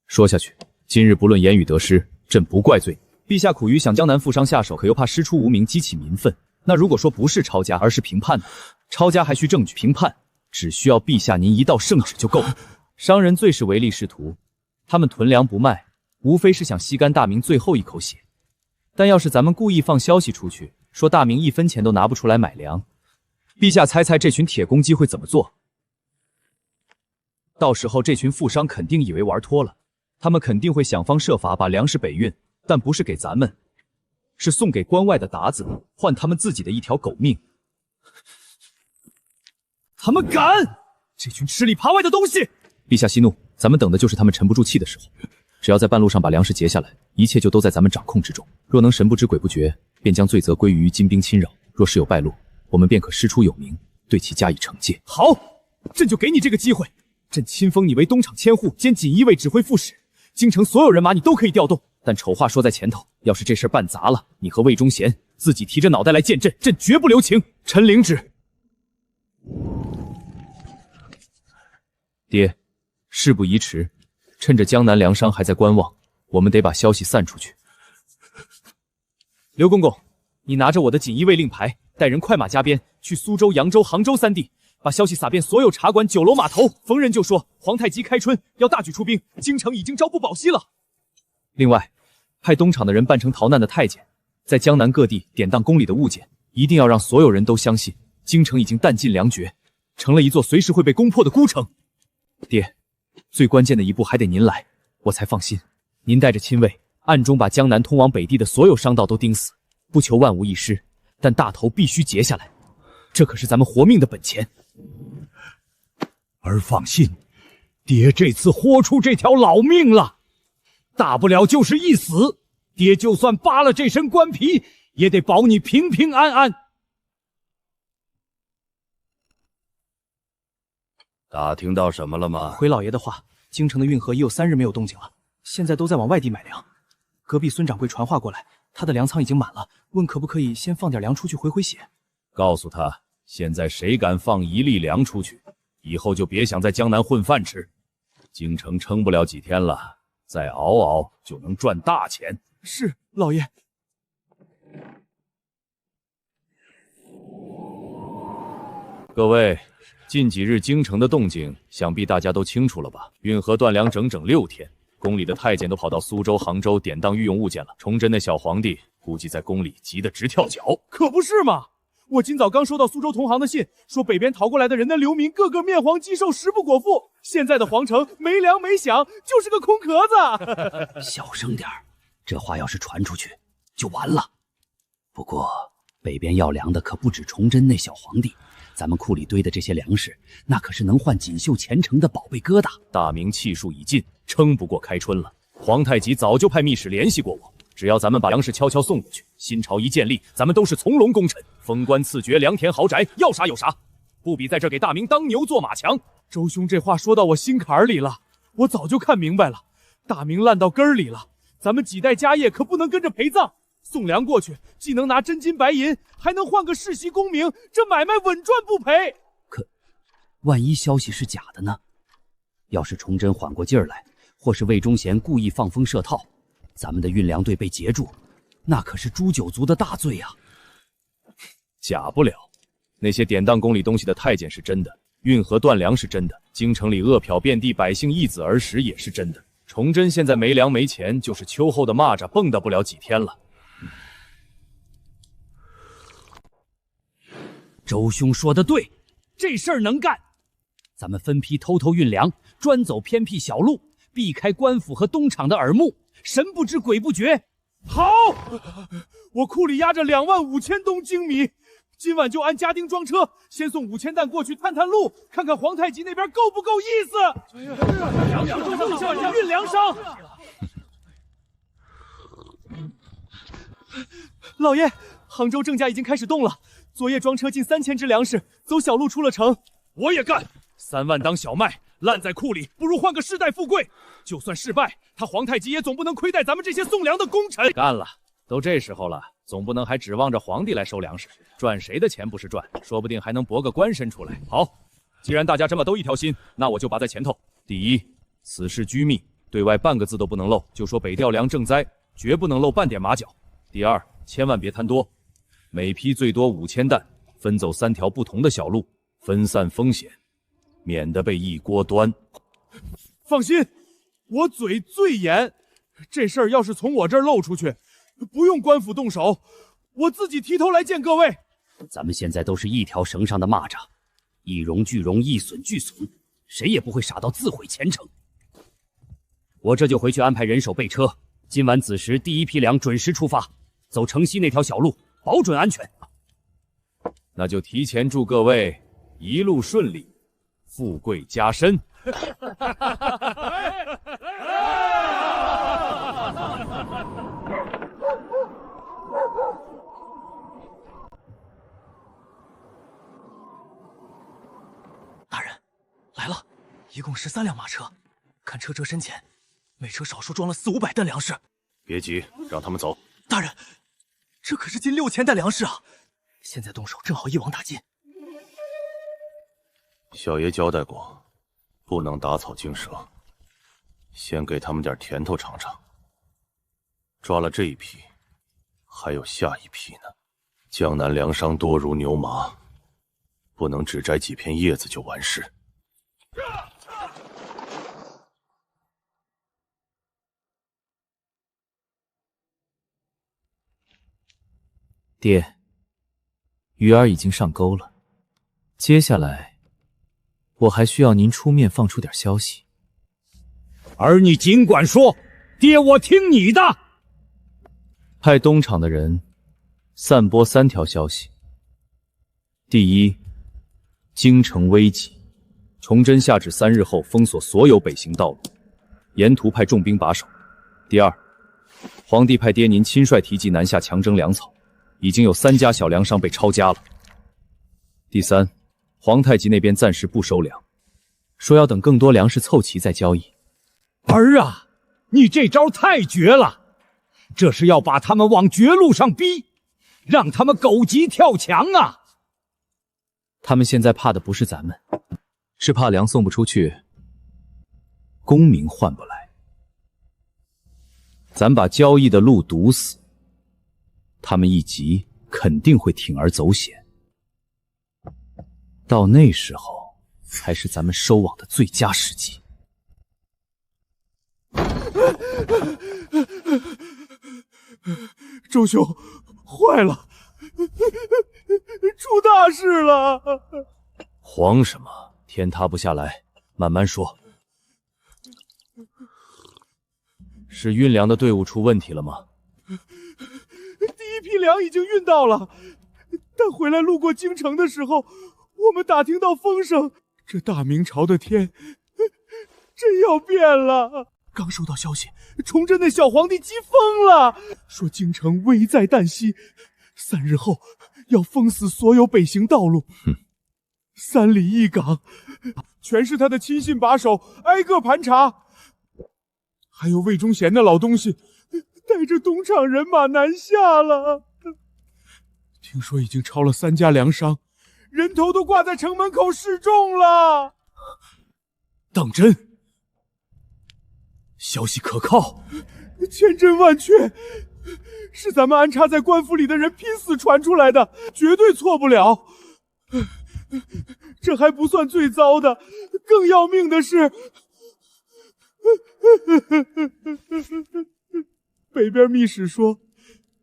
说下去，今日不论言语得失，朕不怪罪。陛下苦于想江南富商下手，可又怕师出无名，激起民愤。那如果说不是抄家，而是平叛呢？抄家还需证据，平叛只需要陛下您一道圣旨就够了。商人最是唯利是图，他们囤粮不卖，无非是想吸干大明最后一口血。但要是咱们故意放消息出去，说大明1分钱都拿不出来买粮，陛下猜这群铁公鸡会怎么做？到时候这群富商肯定以为玩脱了，他们肯定会想方设法把粮食北运，但不是给咱们，是送给关外的鞑子，换他们自己的一条狗命。他们敢！这群吃里扒外的东西！陛下息怒，咱们等的就是他们沉不住气的时候。只要在半路上把粮食截下来，一切就都在咱们掌控之中。若能神不知鬼不觉，便将罪责归于金兵侵扰；若是有败露，我们便可师出有名，对其加以惩戒。好，朕就给你这个机会。朕亲封你为东厂千户兼锦衣卫指挥副使，京城所有人马你都可以调动。但丑话说在前头，要是这事办砸了，你和魏忠贤自己提着脑袋来见朕，朕绝不留情。臣领旨。爹，事不宜迟，趁着江南粮商还在观望，我们得把消息散出去。刘公公，你拿着我的锦衣卫令牌，带人快马加鞭去苏州、扬州、杭州3地，把消息撒遍所有茶馆、酒楼、码头，逢人就说皇太极开春，要大举出兵，京城已经朝不保夕了。另外，派东厂的人扮成逃难的太监，在江南各地典当宫里的物件，一定要让所有人都相信，京城已经弹尽粮绝，成了一座随时会被攻破的孤城。爹，最关键的一步还得您来，我才放心。您带着亲卫，暗中把江南通往北地的所有商道都盯死，不求万无一失，但大头必须截下来，这可是咱们活命的本钱。儿放心，爹这次豁出这条老命了，大不了就是一死，爹就算扒了这身官皮，也得保你平平安安。打听到什么了吗？回老爷的话，京城的运河已有3日没有动静了，现在都在往外地买粮。隔壁孙掌柜传话过来，他的粮仓已经满了，问可不可以先放点粮出去回回血。告诉他，现在谁敢放1粒粮出去，以后就别想在江南混饭吃。京城撑不了几天了，再熬熬就能赚大钱。是，老爷。各位，近几日京城的动静，想必大家都清楚了吧？运河断粮整整6天，宫里的太监都跑到苏州、杭州典当御用物件了。崇祯那小皇帝估计在宫里急得直跳脚。可不是嘛！我今早刚收到苏州同行的信，说北边逃过来的人的流民个个面黄肌瘦，食不果腹。现在的皇城没粮没饷，就是个空壳子。小声点儿，这话要是传出去，就完了。不过北边要粮的可不止崇祯那小皇帝，咱们库里堆的这些粮食，那可是能换锦绣前程的宝贝疙瘩。大明气数已尽，撑不过开春了。皇太极早就派密使联系过我。只要咱们把粮食悄悄送过去，新朝一建立，咱们都是从龙功臣，封官赐爵，良田豪宅，要啥有啥，不比在这给大明当牛做马强。周兄这话说到我心坎里了，我早就看明白了，大明烂到根儿里了，咱们几代家业可不能跟着陪葬。送粮过去，既能拿真金白银，还能换个世袭功名，这买卖稳赚不赔。可，万一消息是假的呢？要是崇祯缓过劲儿来，或是魏忠贤故意放风设套，咱们的运粮队被截住，那可是诛九族的大罪啊！假不了，那些典当宫里东西的太监是真的，运河断粮是真的，京城里饿殍遍地，百姓易子而食也是真的。崇祯现在没粮没钱，就是秋后的蚂蚱蹦跶不了几天了。周兄说的对，这事儿能干。咱们分批偷偷运粮，专走偏僻小路，避开官府和东厂的耳目，神不知鬼不觉。好，我库里压着25000吨精米，今晚就按家丁装车，先送5000担过去探探路，看看皇太极那边够不够意思。运粮商，老爷，杭州郑家已经开始动了，昨夜装车近3000只粮食，走小路出了城。我也干，3万当小麦，烂在库里，不如换个世代富贵。就算失败，他皇太极也总不能亏待咱们这些送粮的功臣。干了，都这时候了，总不能还指望着皇帝来收粮食，赚谁的钱不是赚？说不定还能博个官身出来。好，既然大家这么都一条心，那我就拔在前头。第一，此事居密，对外半个字都不能漏，就说北调粮赈灾，绝不能露半点马脚。第二，千万别贪多，每批最多5000担，分走3条不同的小路，分散风险，免得被一锅端。放心，我嘴最严，这事儿要是从我这儿漏出去，不用官府动手，我自己提头来见各位。咱们现在都是一条绳上的蚂蚱，一荣俱荣，一损俱损，谁也不会傻到自毁前程。我这就回去安排人手备车，今晚子时第一批粮准时出发，走城西那条小路，保准安全。那就提前祝各位一路顺利，富贵加身。大人，来了，一共13辆马车，看车身前，每车少说装了400、500担粮食。别急，让他们走。大人，这可是近6000担粮食啊！现在动手正好一网打尽。小爷交代过，不能打草惊蛇，先给他们点甜头尝尝。抓了这一批，还有下一批呢。江南粮商多如牛麻，不能只摘几片叶子就完事。爹，鱼儿已经上钩了，接下来我还需要您出面放出点消息。儿你尽管说，爹我听你的。派东厂的人散播3条消息。第一，京城危急，崇祯下旨3日后封锁所有北行道路，沿途派重兵把守。第二，皇帝派爹您亲率提骑南下强征粮草，已经有3家小粮商被抄家了。第三，皇太极那边暂时不收粮，说要等更多粮食凑齐再交易。儿啊，你这招太绝了，这是要把他们往绝路上逼，让他们狗急跳墙啊！他们现在怕的不是咱们，是怕粮送不出去，功名换不来。咱把交易的路堵死，他们一急肯定会铤而走险。到那时候，才是咱们收网的最佳时机。周兄，坏了，出大事了！慌什么？天塌不下来，慢慢说。是运粮的队伍出问题了吗？第一批粮已经运到了，但回来路过京城的时候，我们打听到风声，这大明朝的天真要变了。刚收到消息，崇祯的小皇帝急疯了，说京城危在旦夕，3日后要封死所有北行道路。3里一岗，全是他的亲信把守，挨个盘查。还有魏忠贤的老东西，带着东厂人马南下了。听说已经抄了3家粮商，人头都挂在城门口示众了。当真？消息可靠？千真万确，是咱们安插在官府里的人拼死传出来的，绝对错不了。这还不算最糟的，更要命的是，北边密使说，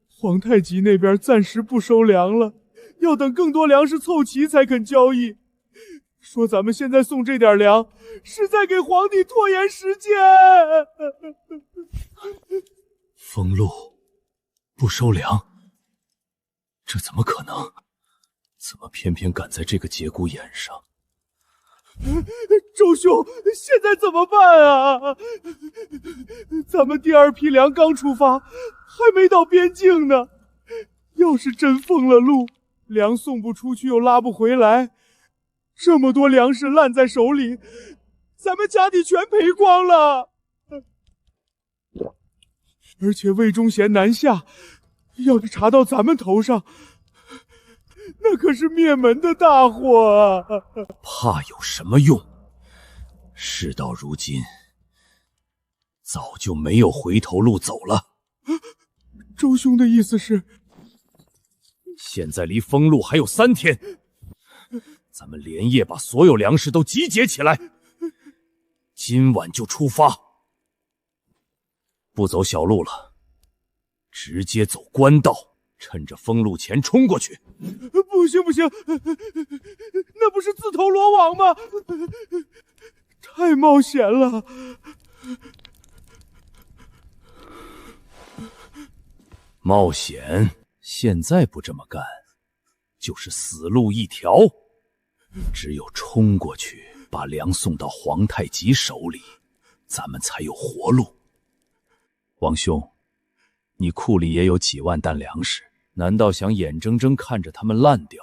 皇太极那边暂时不收粮了，要等更多粮食凑齐才肯交易。说咱们现在送这点粮，是在给皇帝拖延时间。封路，不收粮，这怎么可能？怎么偏偏赶在这个节骨眼上？周兄，现在怎么办啊？咱们第2批粮刚出发，还没到边境呢。要是真封了路，粮送不出去又拉不回来，这么多粮食烂在手里，咱们家底全赔光了。而且魏忠贤南下，要是查到咱们头上，那可是灭门的大祸啊！怕有什么用？事到如今，早就没有回头路走了。周兄的意思是，现在离封路还有3天，咱们连夜把所有粮食都集结起来，今晚就出发。不走小路了，直接走官道，趁着封路前冲过去。不行不行，那不是自投罗网吗？太冒险了。冒险？现在不这么干，就是死路一条。只有冲过去，把粮送到皇太极手里，咱们才有活路。王兄，你库里也有几万担粮食，难道想眼睁睁看着他们烂掉，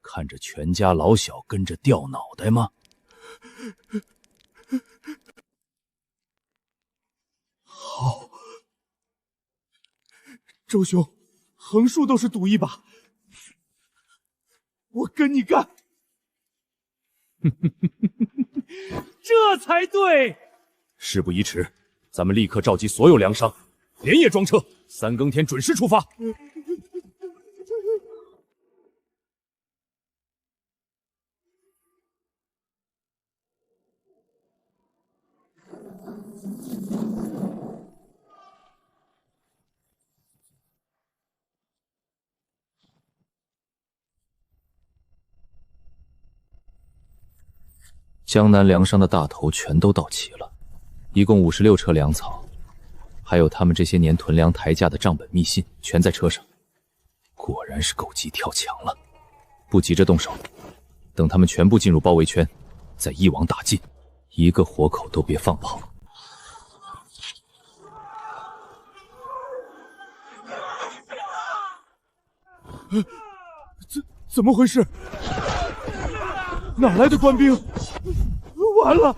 看着全家老小跟着掉脑袋吗？好，周兄，横竖都是赌一把，我跟你干。这才对。事不宜迟，咱们立刻召集所有粮商，连夜装车，3更天准时出发。江南粮商的大头全都到齐了，一共56车粮草，还有他们这些年囤粮抬价的账本密信，全在车上。果然是狗急跳墙了，不急着动手，等他们全部进入包围圈，再一网打尽，一个活口都别放跑。怎么回事？哪来的官兵？完了，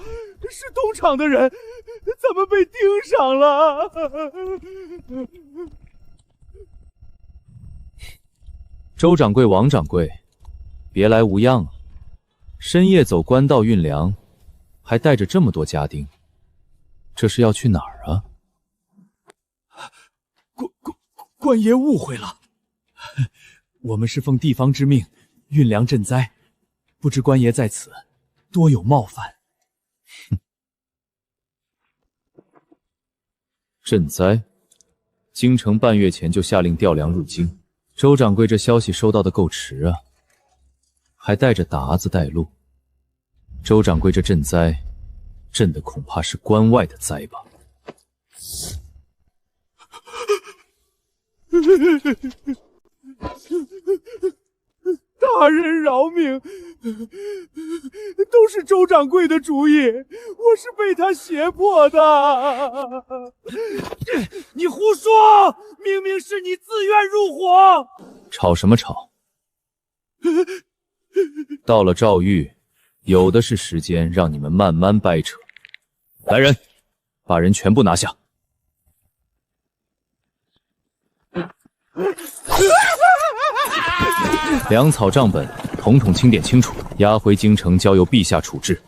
是东厂的人，咱们被盯上了。周掌柜、王掌柜，别来无恙啊！深夜走官道运粮，还带着这么多家丁，这是要去哪儿啊？官爷误会了，我们是奉地方之命运粮赈灾，不知官爷在此，多有冒犯。赈灾，京城半月前就下令调粮入京。周掌柜这消息收到的够迟啊，还带着达子带路。周掌柜这赈灾，赈的恐怕是关外的灾吧？大人饶命！都是周掌柜的主意，我是被他胁迫的。你胡说！明明是你自愿入伙。吵什么吵？到了诏狱，有的是时间让你们慢慢掰扯。来人，把人全部拿下！粮草账本统统清点清楚，押回京城，交由陛下处置。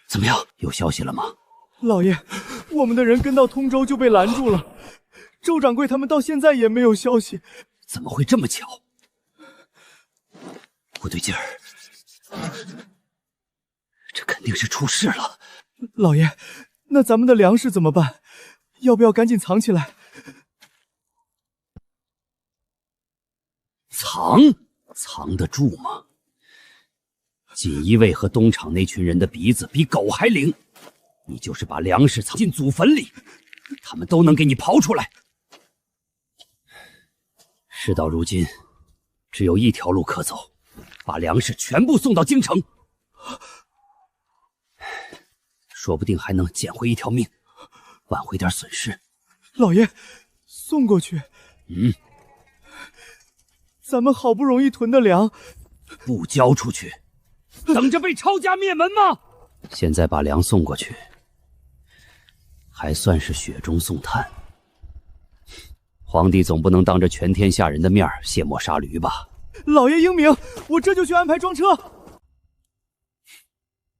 怎么样？有消息了吗？老爷，我们的人跟到通州就被拦住了，周掌柜他们到现在也没有消息。怎么会这么巧？不对劲儿，这肯定是出事了。老爷，那咱们的粮食怎么办？要不要赶紧藏起来？藏得住吗？锦衣卫和东厂那群人的鼻子比狗还灵，你就是把粮食藏进祖坟里，他们都能给你刨出来。事到如今，只有一条路可走，把粮食全部送到京城，说不定还能捡回一条命，挽回点损失。老爷，送过去。咱们好不容易囤的粮，不交出去，等着被抄家灭门吗？现在把粮送过去，还算是雪中送炭。皇帝总不能当着全天下人的面卸磨杀驴吧？老爷英明，我这就去安排装车。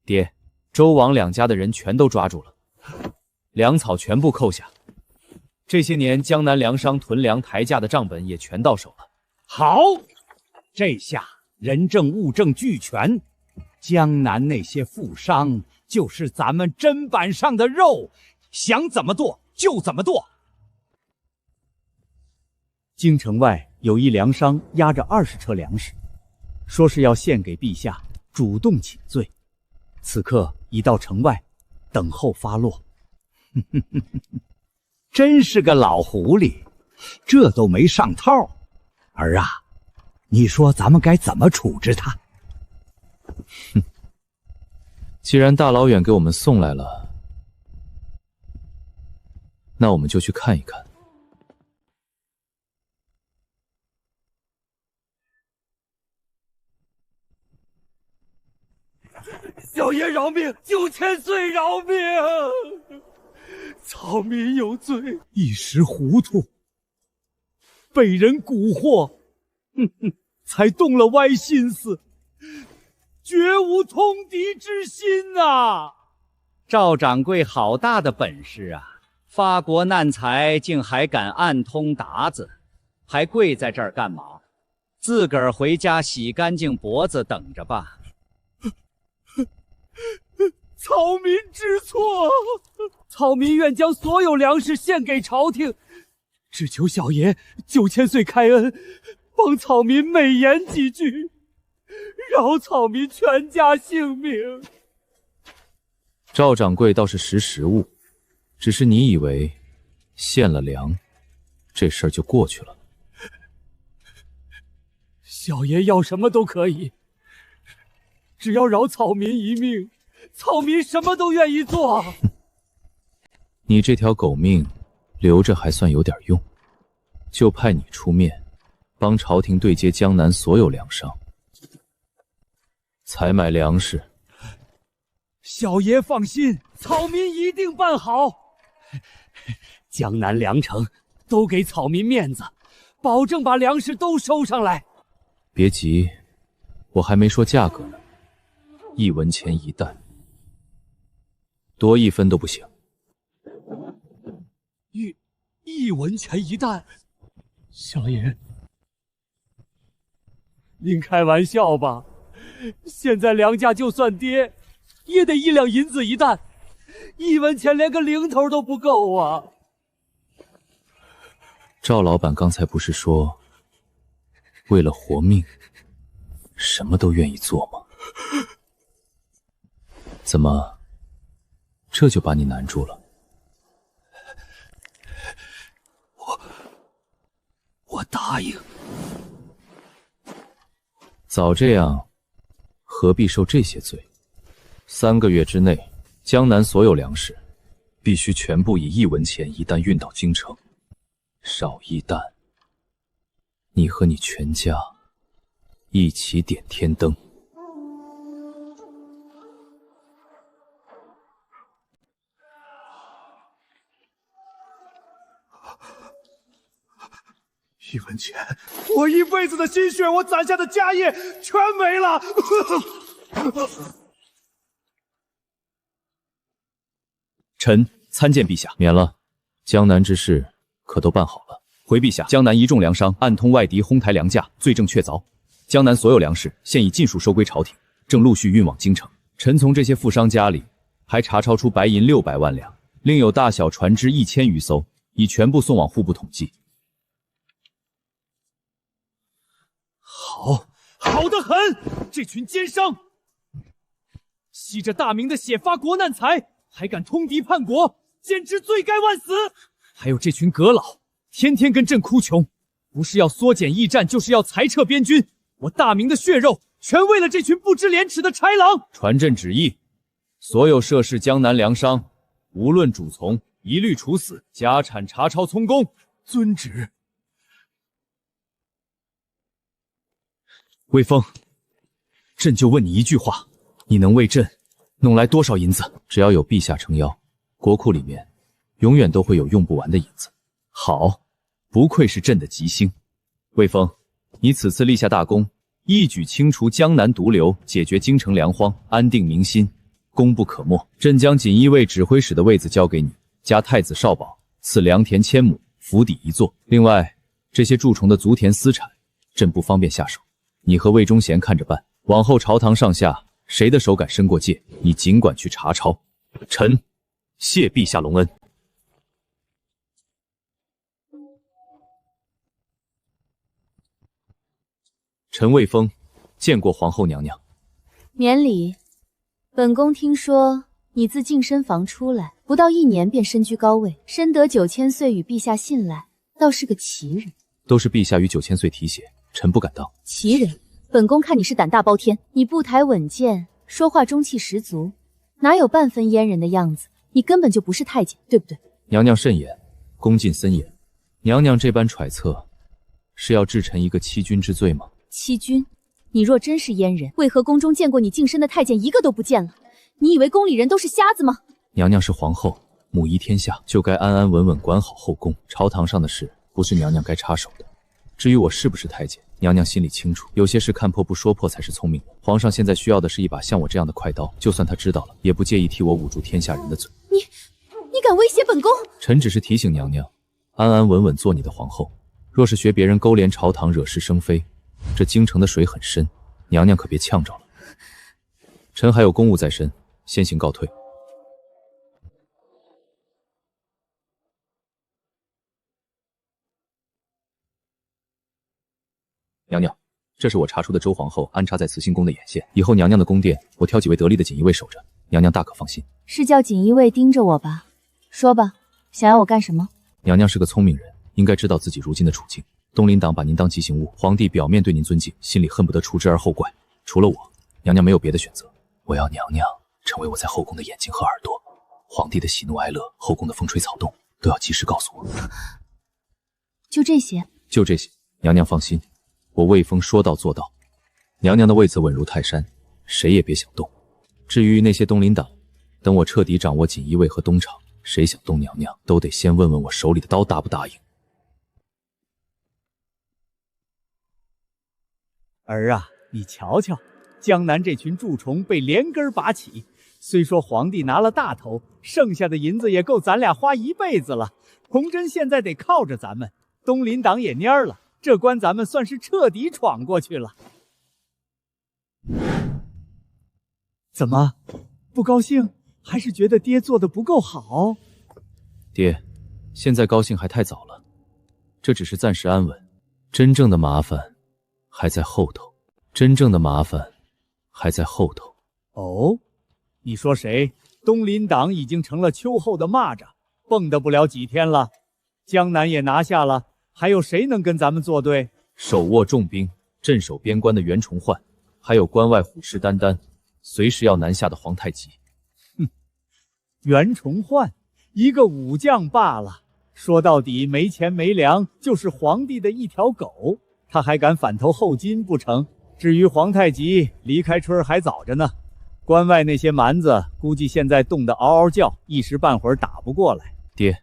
爹，周王两家的人全都抓住了，粮草全部扣下。这些年江南粮商囤粮抬价的账本也全到手了。好，这下人证物证俱全，江南那些富商就是咱们砧板上的肉，想怎么剁就怎么剁。京城外有一粮商押着20车粮食，说是要献给陛下，主动请罪。此刻已到城外，等候发落。真是个老狐狸，这都没上套。儿啊，你说咱们该怎么处置他？既然大老远给我们送来了，那我们就去看一看。小爷饶命，9000岁饶命！草民有罪，一时糊涂，被人蛊惑，才动了歪心思，绝无通敌之心啊！赵掌柜好大的本事啊！发国难财，竟还敢暗通达子，还跪在这儿干嘛？自个儿回家洗干净脖子等着吧。草民知错，草民愿将所有粮食献给朝廷，只求小爷9000岁开恩，帮草民美言几句，饶草民全家性命。赵掌柜倒是识时务，只是你以为献了粮，这事儿就过去了？小爷要什么都可以，只要饶草民一命，草民什么都愿意做。你这条狗命留着还算有点用，就派你出面，帮朝廷对接江南所有粮商，采买粮食。小爷放心，草民一定办好。江南粮城都给草民面子，保证把粮食都收上来。别急，我还没说价格呢，1文钱1担，多1分都不行。1文钱1担。小爷，您开玩笑吧？现在粮价就算跌，也得1两银子1担，1文钱连个零头都不够啊！赵老板刚才不是说，为了活命，什么都愿意做吗？怎么，这就把你难住了？我答应。早这样，何必受这些罪？3个月之内，江南所有粮食必须全部以1文钱1担运到京城，少1担，你和你全家一起点天灯。1文钱，我一辈子的心血，我攒下的家业全没了。臣参见陛下。免了，江南之事可都办好了。回陛下，江南一众粮商暗通外敌，哄抬粮价，罪证确凿。江南所有粮食现已尽数收归朝廷，正陆续运往京城。臣从这些富商家里还查抄出白银600万两，另有大小船只1000余艘，已全部送往户部统计。好得很！这群奸商，吸着大明的血发国难财，还敢通敌叛国，简直罪该万死！还有这群阁老，天天跟朕哭穷，不是要缩减驿站，就是要裁撤边军。我大明的血肉，全为了这群不知廉耻的豺狼！传朕旨意，所有涉事江南粮商，无论主从，一律处死，家产查抄充公。遵旨。魏峰，朕就问你一句话，你能为朕弄来多少银子？只要有陛下撑腰，国库里面永远都会有用不完的银子。好，不愧是朕的吉星。魏峰，你此次立下大功，一举清除江南毒瘤，解决京城粮荒，安定民心，功不可没。朕将锦衣卫指挥使的位子交给你，加太子少保，赐良田1000亩，府邸1座。另外，这些蛀虫的族田私产，朕不方便下手。你和魏忠贤看着办，往后朝堂上下谁的手敢伸过界，你尽管去查抄。臣谢陛下隆恩。臣魏峰见过皇后娘娘。免礼。本宫听说你自净身房出来，不到1年便身居高位，深得9000岁与陛下信赖，倒是个奇人。都是陛下与9000岁提携，臣不敢当。奇人，本宫看你是胆大包天，你步抬稳健，说话中气十足，哪有半分阉人的样子？你根本就不是太监，对不对？娘娘慎言，恭敬森严。娘娘这般揣测，是要治臣一个欺君之罪吗？欺君？你若真是阉人，为何宫中见过你净身的太监一个都不见了？你以为宫里人都是瞎子吗？娘娘是皇后，母仪天下，就该安安稳稳管好后宫。朝堂上的事，不是娘娘该插手的。至于我是不是太监，娘娘心里清楚，有些事看破不说破才是聪明的。皇上现在需要的是一把像我这样的快刀，就算他知道了，也不介意替我捂住天下人的嘴。你敢威胁本宫？臣只是提醒娘娘，安安稳稳做你的皇后。若是学别人勾连朝堂，惹是生非，这京城的水很深，娘娘可别呛着了。臣还有公务在身，先行告退。娘娘，这是我查出的周皇后安插在慈心宫的眼线，以后娘娘的宫殿，我挑几位得力的锦衣卫守着，娘娘大可放心。是叫锦衣卫盯着我吧？说吧，想要我干什么？娘娘是个聪明人，应该知道自己如今的处境。东林党把您当急行物，皇帝表面对您尊敬，心里恨不得除之而后怪。除了我，娘娘没有别的选择。我要娘娘成为我在后宫的眼睛和耳朵，皇帝的喜怒哀乐，后宫的风吹草动，都要及时告诉我。就这些？就这些。娘娘放心，我魏峰说到做到。娘娘的位子稳如泰山，谁也别想动。至于那些东林党，等我彻底掌握锦衣卫和东厂，谁想动娘娘，都得先问问我手里的刀答不答应。儿啊，你瞧瞧，江南这群蛀虫被连根拔起，虽说皇帝拿了大头，剩下的银子也够咱俩花一辈子了。崇祯现在得靠着咱们，东林党也蔫了，这关咱们算是彻底闯过去了。怎么，不高兴？还是觉得爹做的不够好？爹，现在高兴还太早了，这只是暂时安稳，真正的麻烦还在后头。真正的麻烦还在后头。哦，你说谁？东林党已经成了秋后的蚂蚱，蹦跶不了几天了。江南也拿下了，还有谁能跟咱们作对？手握重兵，镇守边关的袁崇焕，还有关外虎视眈眈，随时要南下的皇太极。袁崇焕，一个武将罢了，说到底没钱没粮，就是皇帝的一条狗，他还敢反投后金不成？至于皇太极，离开春还早着呢。关外那些蛮子，估计现在冻得嗷嗷叫，一时半会儿打不过来。爹，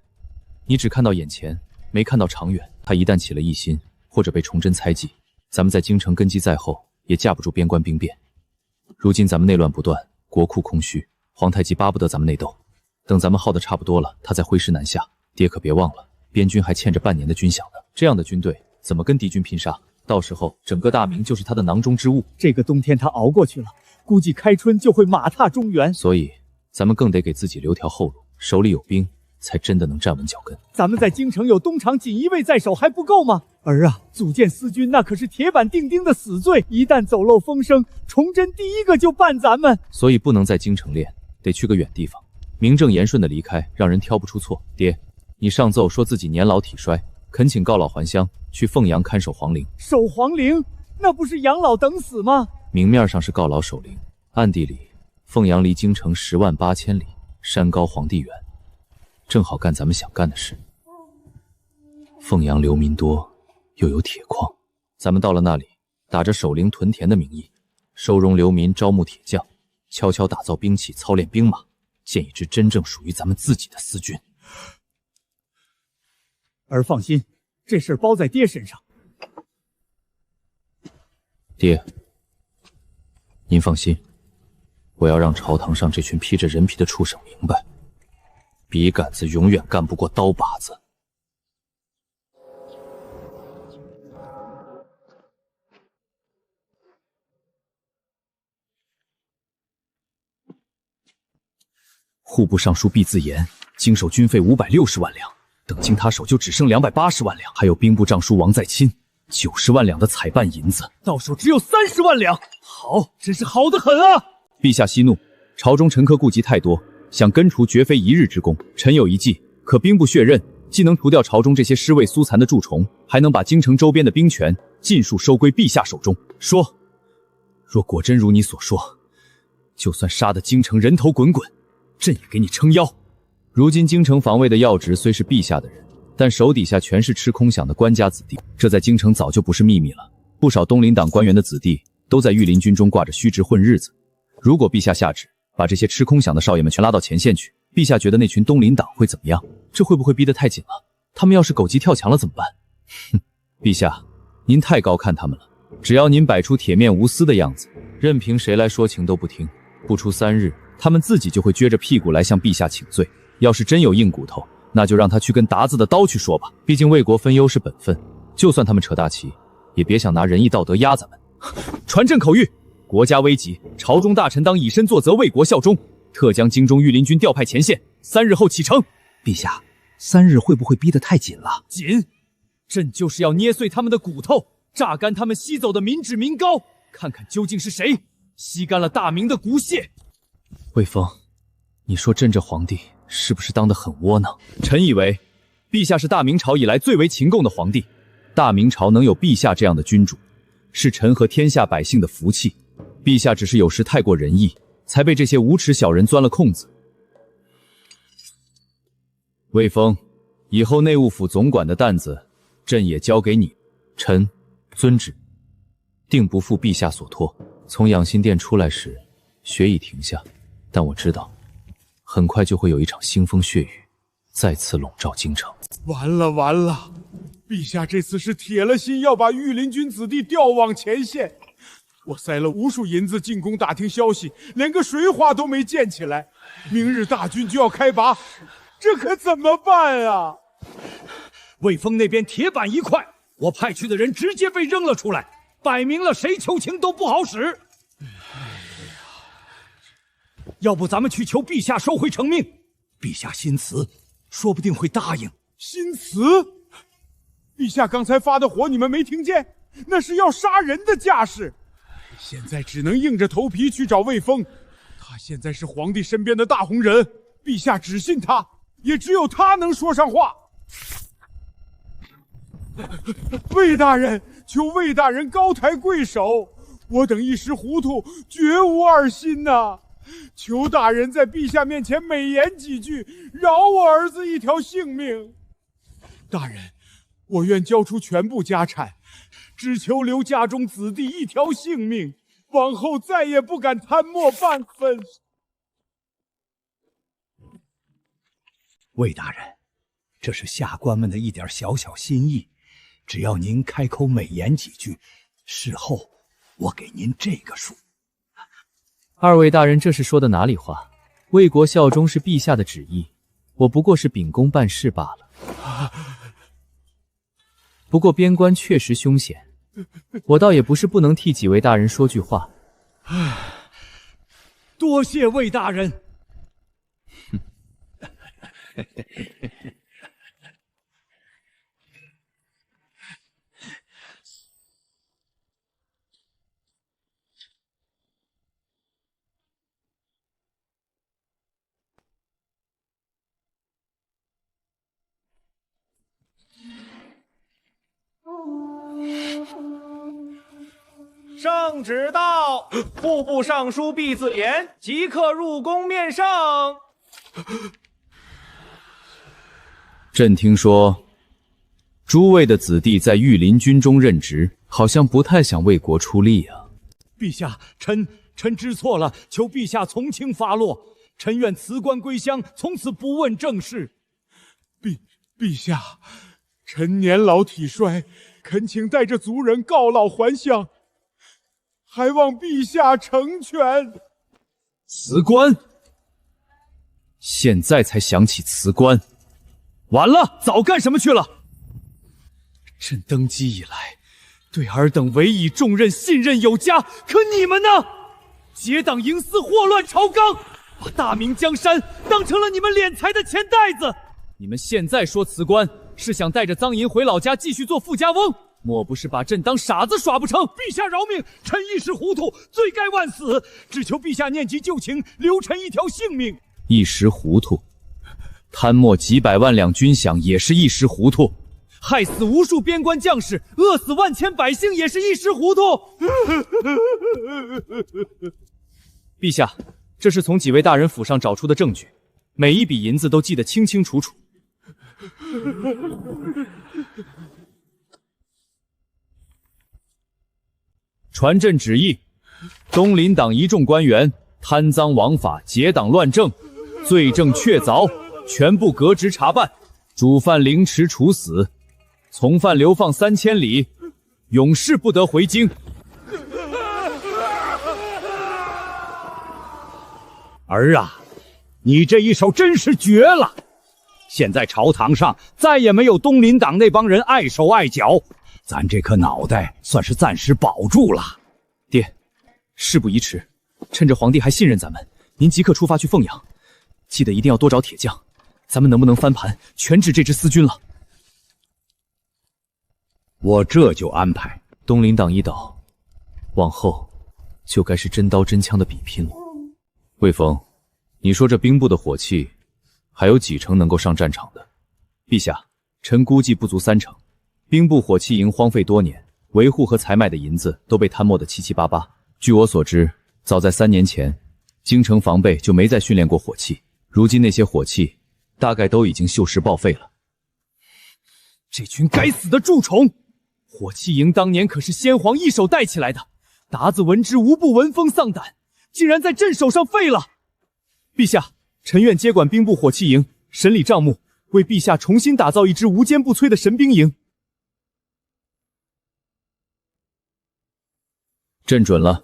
你只看到眼前，没看到长远。他一旦起了异心，或者被崇祯猜忌，咱们在京城根基在后，也架不住边关兵变。如今咱们内乱不断，国库空虚，皇太极巴不得咱们内斗。等咱们耗得差不多了，他再挥师南下。爹可别忘了，边军还欠着半年的军饷呢。这样的军队怎么跟敌军拼杀？到时候整个大明就是他的囊中之物。这个冬天他熬过去了，估计开春就会马踏中原。所以咱们更得给自己留条后路，手里有兵，才真的能站稳脚跟。咱们在京城有东厂锦衣卫在手还不够吗？儿啊，组建司军那可是铁板钉钉的死罪，一旦走漏风声，崇祯第一个就办咱们。所以不能在京城练，得去个远地方，名正言顺的离开，让人挑不出错。爹，你上奏说自己年老体衰，恳请告老还乡，去凤阳看守皇陵。守皇陵，那不是养老等死吗？明面上是告老守陵，暗地里，凤阳离京城108000里，山高皇帝远，正好干咱们想干的事。凤阳流民多，又有铁矿，咱们到了那里，打着守陵屯田的名义，收容流民，招募铁匠，悄悄打造兵器，操练兵马，建一支真正属于咱们自己的司军。儿放心，这事包在爹身上。爹，您放心，我要让朝堂上这群披着人皮的畜生明白，笔杆子永远干不过刀把子。户部尚书毕自言，经手军费560万两，等经他手就只剩280万两，还有兵部尚书王在钦90万两的采办银子，到手只有30万两。好，真是好得很啊！陛下息怒，朝中臣客顾及太多，想根除绝非一日之功。臣有一计，可兵不血刃，既能除掉朝中这些尸位苏残的蛀虫，还能把京城周边的兵权尽数收归陛下手中。说，若果真如你所说，就算杀得京城人头滚滚，朕也给你撑腰。如今京城防卫的要职虽是陛下的人，但手底下全是吃空饷的官家子弟，这在京城早就不是秘密了。不少东林党官员的子弟都在御林军中挂着虚职混日子。如果陛下下旨，把这些吃空饷的少爷们全拉到前线去，陛下觉得那群东林党会怎么样？这会不会逼得太紧了？他们要是狗急跳墙了怎么办？哼，陛下，您太高看他们了。只要您摆出铁面无私的样子，任凭谁来说情都不听。不出3日，他们自己就会撅着屁股来向陛下请罪。要是真有硬骨头，那就让他去跟达子的刀去说吧。毕竟为国分忧是本分，就算他们扯大旗，也别想拿仁义道德压咱们。传朕口谕，国家危急，朝中大臣当以身作则，为国效忠，特将京中御林军调派前线，3日后启程。陛下，3日会不会逼得太紧了？紧，朕就是要捏碎他们的骨头，榨干他们吸走的民脂民膏，看看究竟是谁吸干了大明的骨血。魏峰，你说朕这皇帝是不是当得很窝囊？臣以为，陛下是大明朝以来最为勤贡的皇帝，大明朝能有陛下这样的君主，是臣和天下百姓的福气。陛下只是有时太过仁义，才被这些无耻小人钻了空子。魏峰，以后内务府总管的担子，朕也交给你。臣遵旨，定不负陛下所托。从养心殿出来时，雪已停下，但我知道，很快就会有一场腥风血雨再次笼罩京城。完了完了，陛下这次是铁了心要把御林军子弟调往前线，我塞了无数银子进宫打听消息，连个水花都没溅起来。明日大军就要开拔，这可怎么办啊？魏峰那边铁板一块，我派去的人直接被扔了出来，摆明了谁求情都不好使。要不咱们去求陛下收回成命？陛下新词，说不定会答应。新词？陛下刚才发的火你们没听见？那是要杀人的架势。现在只能硬着头皮去找魏峰，他现在是皇帝身边的大红人，陛下只信他，也只有他能说上话。魏大人，求魏大人高抬贵手，我等一时糊涂，绝无二心呐！求大人在陛下面前美言几句，饶我儿子一条性命。大人，我愿交出全部家产，只求留家中子弟一条性命，往后再也不敢贪墨半分。魏大人，这是下官们的一点小小心意，只要您开口美言几句，事后我给您这个数。二位大人这是说的哪里话？为国效忠是陛下的旨意，我不过是秉公办事罢了。不过边关确实凶险，我倒也不是不能替几位大人说句话。多谢魏大人。圣旨到，户部尚书毕自严即刻入宫面圣。朕听说，诸位的子弟在御林军中任职，好像不太想为国出力啊。陛下，臣知错了，求陛下从轻发落。臣愿辞官归乡，从此不问政事。陛下，臣年老体衰，恳请带着族人告老还乡，还望陛下成全。辞官？现在才想起辞官？晚了，早干什么去了？朕登基以来，对尔等委以重任，信任有加，可你们呢？结党营私，祸乱朝纲，把大明江山当成了你们敛财的钱袋子。你们现在说辞官，是想带着赃银回老家继续做富家翁？莫不是把朕当傻子耍不成？陛下饶命，臣一时糊涂，罪该万死，只求陛下念及旧情，留臣一条性命。一时糊涂，贪墨几百万两军饷也是一时糊涂，害死无数边关将士，饿死万千百姓也是一时糊涂。陛下，这是从几位大人府上找出的证据，每一笔银子都记得清清楚楚。传朕旨意，东林党一众官员贪赃枉法、结党乱政，罪证确凿，全部革职查办，主犯凌迟处死，从犯流放3000里，永世不得回京。儿啊，你这一手真是绝了！现在朝堂上再也没有东林党那帮人碍手碍脚，咱这颗脑袋算是暂时保住了。爹，事不宜迟，趁着皇帝还信任咱们，您即刻出发去凤阳，记得一定要多找铁匠。咱们能不能翻盘，全指这支私军了。我这就安排。东林党一倒，往后就该是真刀真枪的比拼了。魏峰，你说这兵部的火器还有几成能够上战场的？陛下，臣估计不足3成。兵部火器营荒废多年，维护和采买的银子都被贪墨得七七八八。据我所知，早在3年前，京城防备就没再训练过火器，如今那些火器大概都已经锈蚀报废了。这群该死的蛀虫！火器营当年可是先皇一手带起来的，达子闻之无不闻风丧胆，竟然在朕手上废了。陛下，臣愿接管兵部火器营，审理账目，为陛下重新打造一支无坚不摧的神兵营。朕准了。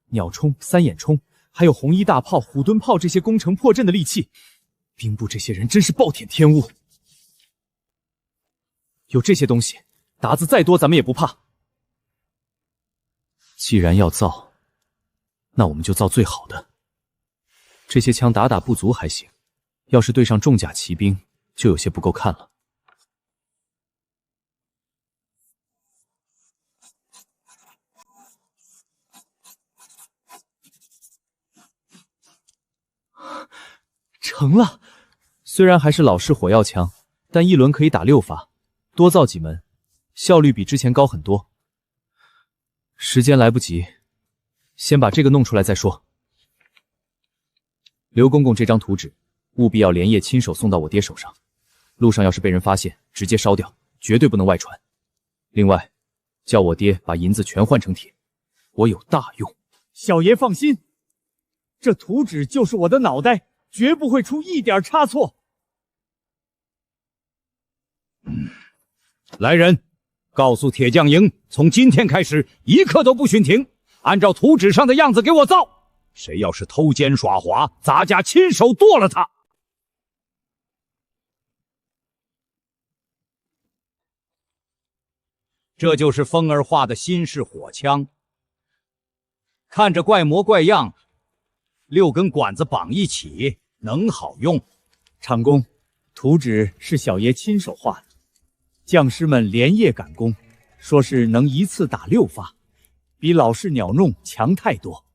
鸟冲、三眼冲，还有红衣大炮、虎墩炮这些攻城破阵的利器，兵部这些人真是暴殄天物。有这些东西，鞑子再多咱们也不怕。既然要造，那我们就造最好的。这些枪打不足还行，要是对上重甲骑兵，就有些不够看了。成了，虽然还是老式火药枪，但一轮可以打6发，多造几门，效率比之前高很多。时间来不及，先把这个弄出来再说。刘公公这张图纸，务必要连夜亲手送到我爹手上，路上要是被人发现，直接烧掉，绝对不能外传。另外，叫我爹把银子全换成铁，我有大用。小爷放心，这图纸就是我的脑袋，绝不会出一点差错。来人，告诉铁匠营，从今天开始，一刻都不许停，按照图纸上的样子给我造。谁要是偷奸耍滑，咱家亲手剁了他。这就是风儿画的新式火枪，看着怪模怪样，6根管子绑一起，能好用。长工，图纸是小爷亲手画的，将士们连夜赶工，说是能一次打6发，比老式鸟弄强太多。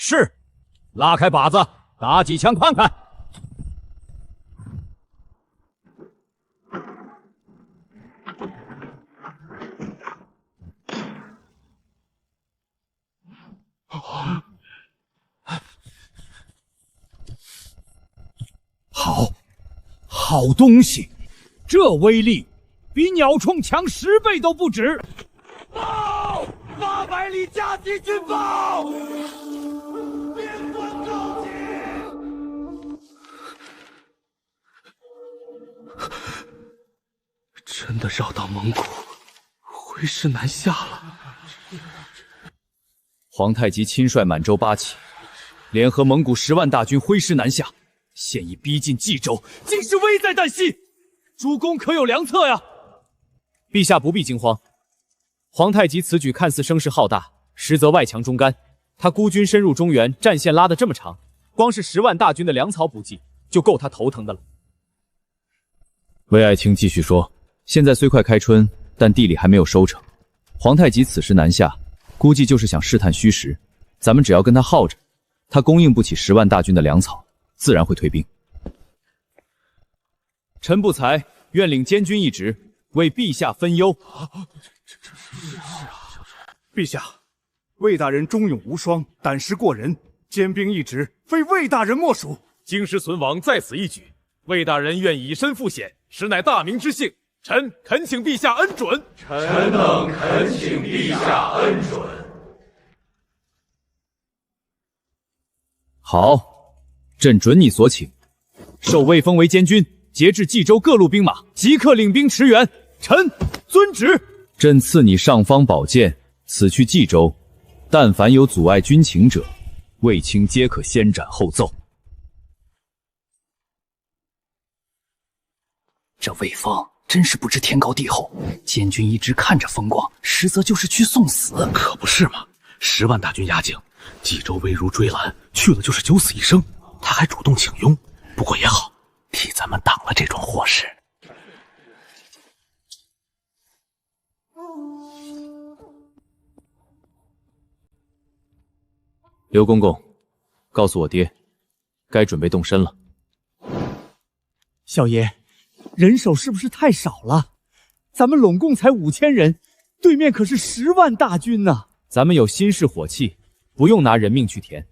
是，拉开靶子，打几枪看看。好东西，这威力比鸟铳强10倍都不止。报！800里加急军报！边关告急！真的绕到蒙古，挥师南下了。皇太极亲率满洲8旗，联合蒙古10万大军挥师南下，现已逼近冀州，竟是危在旦夕。主公可有良策呀？陛下不必惊慌，皇太极此举看似声势浩大，实则外强中干。他孤军深入中原，战线拉得这么长，光是10万大军的粮草补给就够他头疼的了。魏爱卿继续说，现在虽快开春，但地里还没有收成。皇太极此时南下，估计就是想试探虚实。咱们只要跟他耗着，他供应不起10万大军的粮草，自然会退兵。臣不才，愿领监军一职，为陛下分忧。陛下，魏大人忠勇无双，胆识过人，兼兵一职，非魏大人莫属。京师存亡在此一举，魏大人愿以身赴险，实乃大明之幸。臣恳请陛下恩准。臣等恳请陛下恩准。好，朕准你所请，授魏封为监军，节制冀州各路兵马，即刻领兵驰援。臣遵旨。朕赐你尚方宝剑，此去冀州，但凡有阻碍军情者，卫青皆可先斩后奏。这魏峰真是不知天高地厚，监军一直看着风光，实则就是去送死。可不是嘛，10万大军压境，冀州危如追拦，去了就是九死一生。他还主动请缨，不过也好，替咱们挡了这桩祸事。刘公公，告诉我爹，该准备动身了。小爷，人手是不是太少了？咱们拢共才5000人，对面可是10万大军呢。咱们有新式火器，不用拿人命去填。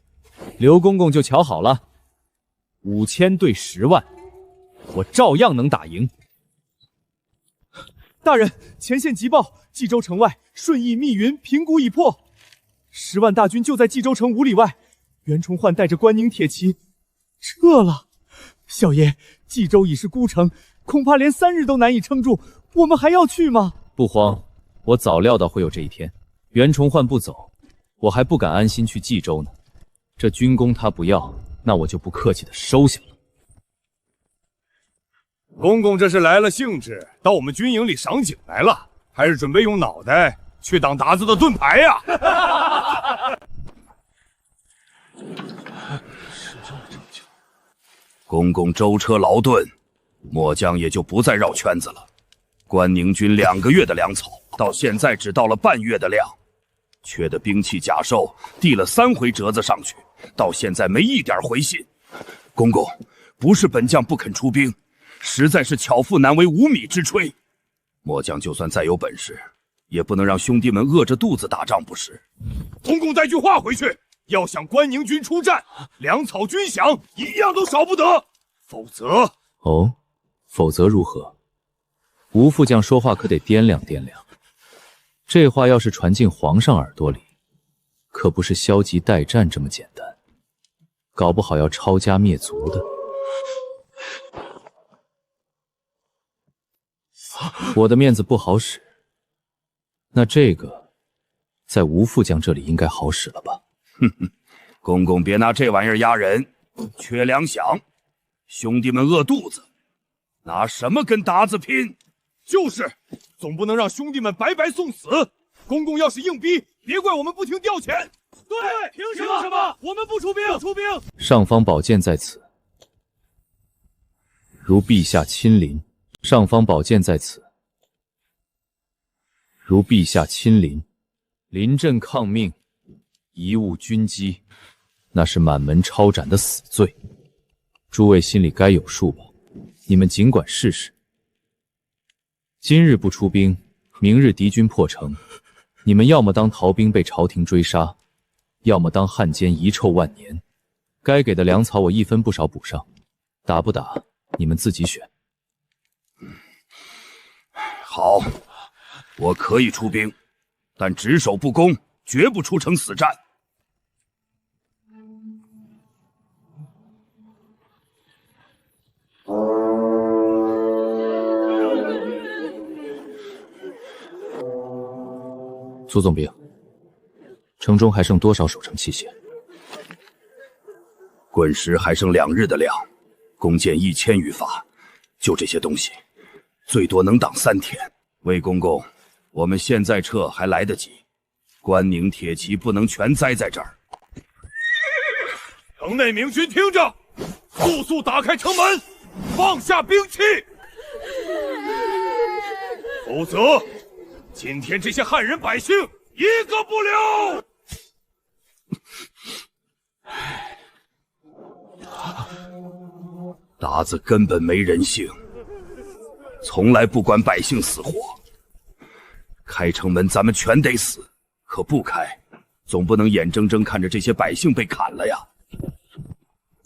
刘公公就瞧好了，5000对10万，我照样能打赢。大人，前线急报，冀州城外，顺义、密云、平谷已破，10万大军就在冀州城5里外，袁崇焕带着关宁铁骑撤了。小爷，冀州已是孤城，恐怕连3日都难以撑住，我们还要去吗？不慌，我早料到会有这一天。袁崇焕不走，我还不敢安心去冀州呢。这军功他不要，那我就不客气的收下了。公公这是来了兴致，到我们军营里赏景来了，还是准备用脑袋去当达子的盾牌呀？公公舟车劳顿，末将也就不再绕圈子了。关宁军2个月的粮草，到现在只到了半月的量，缺的兵器甲兽递了3回折子上去，到现在没一点回信。公公，不是本将不肯出兵，实在是巧妇难为无米之炊。末将就算再有本事，也不能让兄弟们饿着肚子打仗不是。公公带句话回去，要想关宁军出战，粮草军饷一样都少不得，否则……哦，否则如何？吴副将说话可得掂量掂量，这话要是传进皇上耳朵里，可不是消极待战这么简单，搞不好要抄家灭族的。我的面子不好使，那这个在吴副将这里应该好使了吧？哼哼，公公别拿这玩意儿压人，缺粮饷，兄弟们饿肚子，拿什么跟达子拼？就是，总不能让兄弟们白白送死。公公要是硬逼，别怪我们不听调遣。对，凭什么？我们不出兵？不出兵！尚方宝剑在此，如陛下亲临。尚方宝剑在此，如陛下亲临。临阵抗命，贻误军机，那是满门抄斩的死罪。诸位心里该有数吧？你们尽管试试。今日不出兵，明日敌军破城，你们要么当逃兵被朝廷追杀，要么当汉奸遗臭万年。该给的粮草我一分不少补上，打不打你们自己选。好，我可以出兵，但只守不攻，绝不出城死战。苏总兵，城中还剩多少守城器械？滚石还剩2日的量，弓箭1000余发，就这些东西，最多能挡3天。魏公公，我们现在撤还来得及，关宁铁骑不能全栽在这儿。城内明军听着，速打开城门，放下兵器，否则今天这些汉人百姓一个不留！达子根本没人性，从来不管百姓死活。开城门咱们全得死，可不开，总不能眼睁睁看着这些百姓被砍了呀。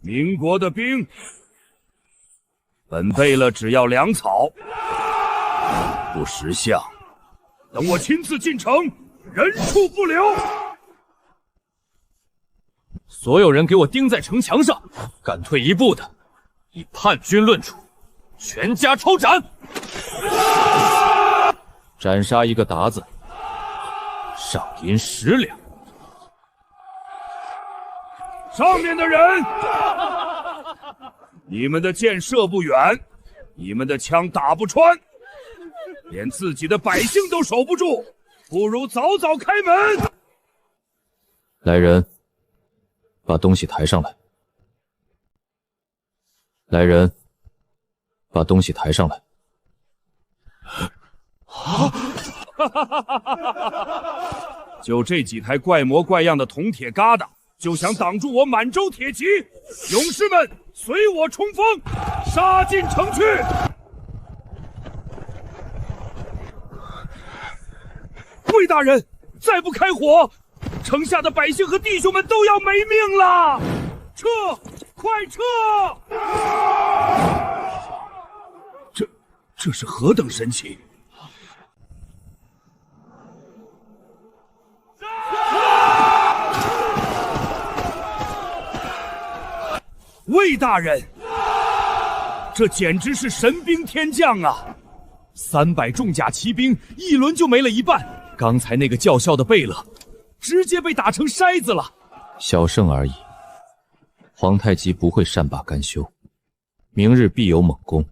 民国的兵，本备了只要粮草，不识相。等我亲自进城，人畜不留。所有人给我盯在城墙上，敢退一步的，以叛军论处，全家抄斩。斩杀一个达子，赏银10两。上面的人，你们的箭射不远，你们的枪打不穿，连自己的百姓都守不住，不如早早开门。来人，把东西抬上来。来人，把东西抬上来。就这几台怪模怪样的铜铁疙瘩，就想挡住我满洲铁骑？勇士们，随我冲锋，杀进城去！魏大人，再不开火，城下的百姓和弟兄们都要没命了！撤，快撤！这是何等神奇！魏大人，这简直是神兵天将啊！300重甲骑兵一轮就没了一半，刚才那个叫嚣的贝勒，直接被打成筛子了。小胜而已，皇太极不会善罢甘休，明日必有猛攻。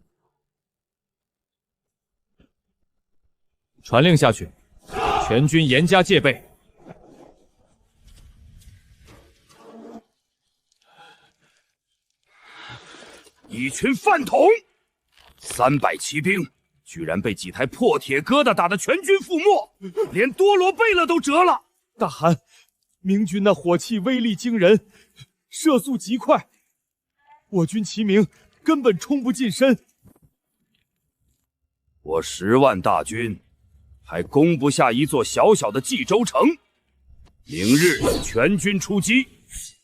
传令下去，全军严加戒备。一群饭桶！300骑兵居然被几台破铁疙瘩打得全军覆没，连多罗贝勒都折了。大汗，明军那火器威力惊人，射速极快，我军骑兵根本冲不进身。我10万大军还攻不下一座小小的冀州城，明日全军出击，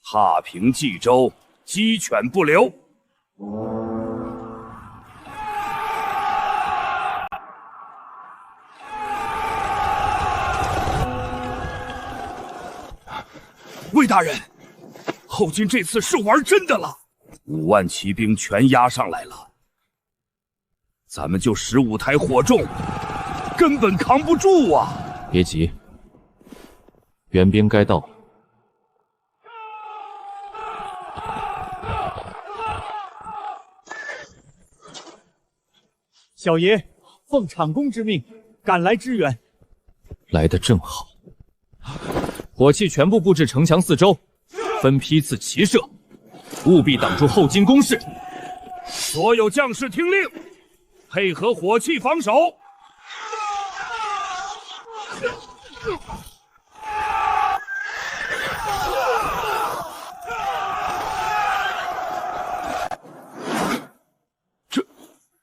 踏平冀州，鸡犬不留。魏大人，后金这次是玩真的了，5万骑兵全压上来了，咱们就15台火重，根本扛不住啊！别急，援兵该到了。小爷奉长公之命赶来支援，来得正好。火器全部布置城墙四周，分批次齐射，务必挡住后金攻势。所有将士听令，配合火器防守。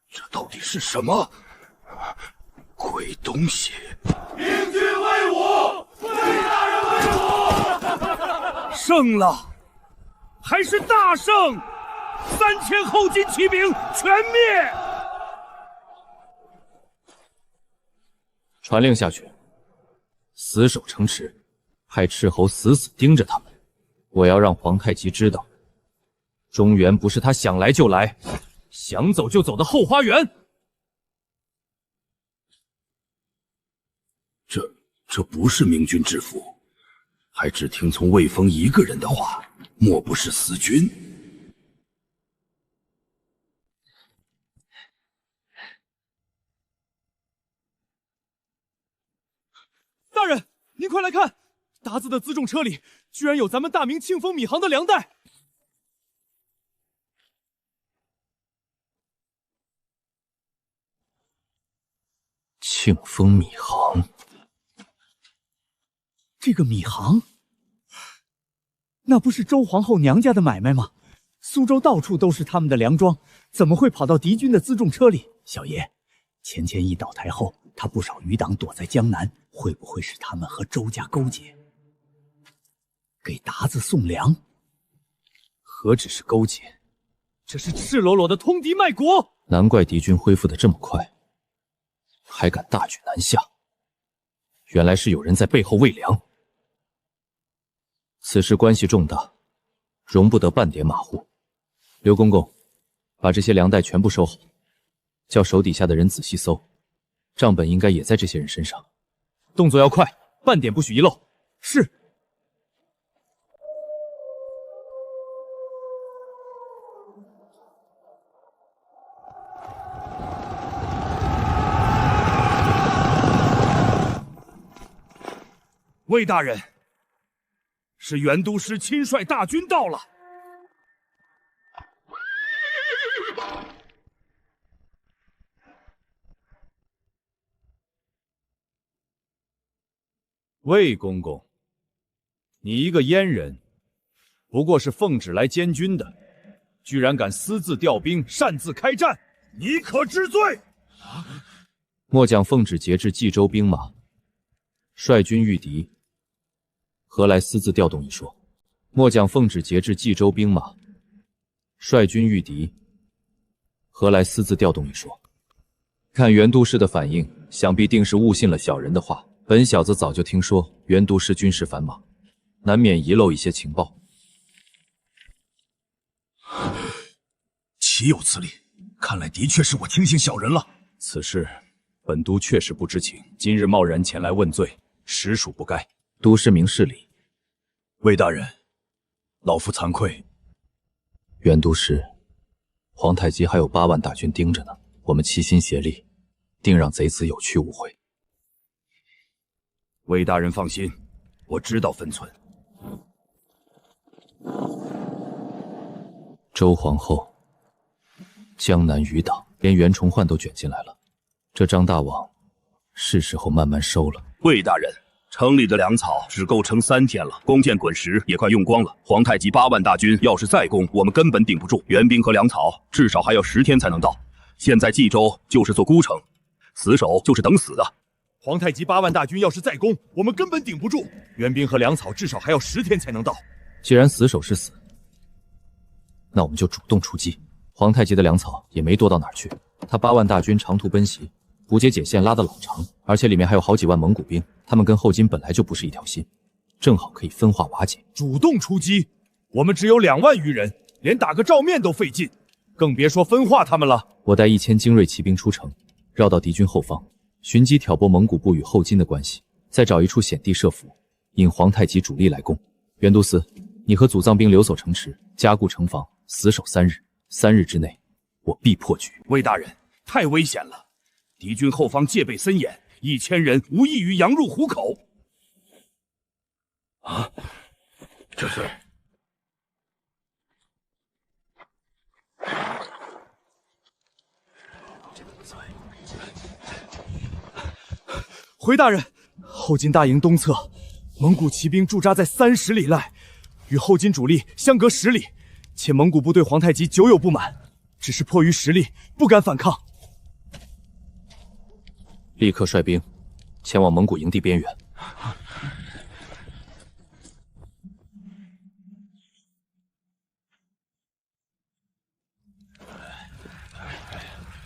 这到底是什么鬼东西？明军威武，魏大人威武！胜了，还是大胜！3000后金骑兵全灭！传令下去，死守城池，派斥候死死盯着他们。我要让皇太极知道，中原不是他想来就来，想走就走的后花园。这不是明军之福，还只听从魏峰一个人的话，莫不是死军？大人，您快来看，达子的辎重车里居然有咱们大明庆丰米行的粮袋。庆丰米行，这个米行，那不是周皇后娘家的买卖吗？苏州到处都是他们的粮庄，怎么会跑到敌军的辎重车里？小爷，钱谦益倒台后，他不少余党躲在江南，会不会是他们和周家勾结，给达子送粮？何止是勾结，这是赤裸裸的通敌卖国！难怪敌军恢复得这么快，还敢大举南下，原来是有人在背后喂粮。此事关系重大，容不得半点马虎。刘公公，把这些粮袋全部收好，叫手底下的人仔细搜，账本应该也在这些人身上。动作要快，半点不许遗漏。是。魏大人，是袁都师亲率大军到了。魏公公，你一个阉人，不过是奉旨来监军的，居然敢私自调兵，擅自开战，你可知罪？末将奉旨节制冀州兵马，率军御敌，何来私自调动一说？末将奉旨节制冀州兵马，率军御敌，何来私自调动一说？看袁都师的反应，想必定是误信了小人的话。本小子早就听说袁都师军事繁忙，难免遗漏一些情报。岂有此理！看来的确是我轻信小人了。此事本都确实不知情，今日贸然前来问罪，实属不该。都师明事理。魏大人，老夫惭愧。袁都师，皇太极还有8万大军盯着呢，我们齐心协力，定让贼子有去无回。魏大人放心，我知道分寸。周皇后，江南余党，连袁崇焕都卷进来了，这张大网是时候慢慢收了。魏大人，城里的粮草只够撑3天了，弓箭滚石也快用光了。皇太极8万大军要是再攻，我们根本顶不住。援兵和粮草至少还要10天才能到。现在冀州就是座孤城，死守就是等死的。皇太极8万大军要是再攻，我们根本顶不住。援兵和粮草至少还要10天才能到。既然死守是死，那我们就主动出击。皇太极的粮草也没多到哪儿去，他8万大军长途奔袭，胡节解线拉得老长，而且里面还有好几万蒙古兵，他们跟后金本来就不是一条心，正好可以分化瓦解。主动出击，我们只有2万余人，连打个照面都费劲，更别说分化他们了。我带1000精锐骑兵出城，绕到敌军后方，寻机挑拨蒙古部与后金的关系，再找一处险地设伏，引皇太极主力来攻。袁都司，你和祖藏兵留守城池，加固城防，死守3日。3日之内，我必破局。魏大人，太危险了，敌军后方戒备森严，1000人无异于羊入虎口。啊，这是？回大人，后金大营东侧，蒙古骑兵驻扎在30里外，与后金主力相隔10里。且蒙古部对皇太极久有不满，只是迫于实力，不敢反抗。立刻率兵前往蒙古营地边缘。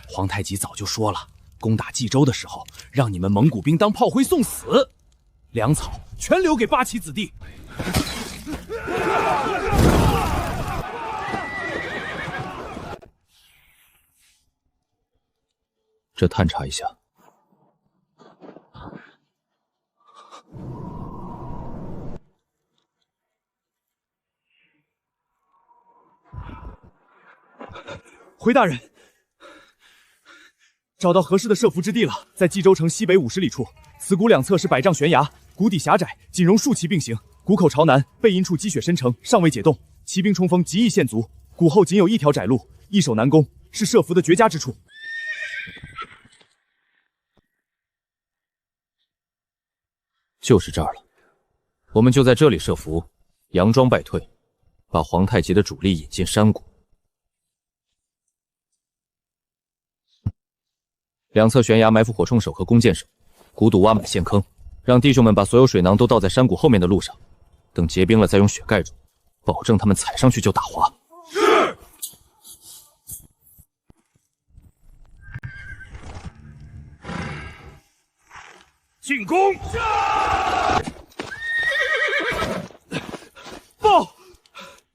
皇太极早就说了，攻打冀州的时候，让你们蒙古兵当炮灰送死，粮草全留给8旗子弟。这探查一下。回大人，找到合适的设伏之地了，在冀州城西北50里处，此谷两侧是100丈悬崖，谷底狭窄，仅容数骑并行。谷口朝南，背阴处积雪深城，尚未解冻，骑兵冲锋极易陷足。谷后仅有1条窄路，易守难攻，是设伏的绝佳之处。就是这儿了，我们就在这里设伏，佯装败退，把皇太极的主力引进山谷。两侧悬崖埋伏火铳手和弓箭手，谷堵挖满陷坑，让弟兄们把所有水囊都倒在山谷后面的路上，等结冰了再用雪盖住，保证他们踩上去就打滑。是。进攻！报！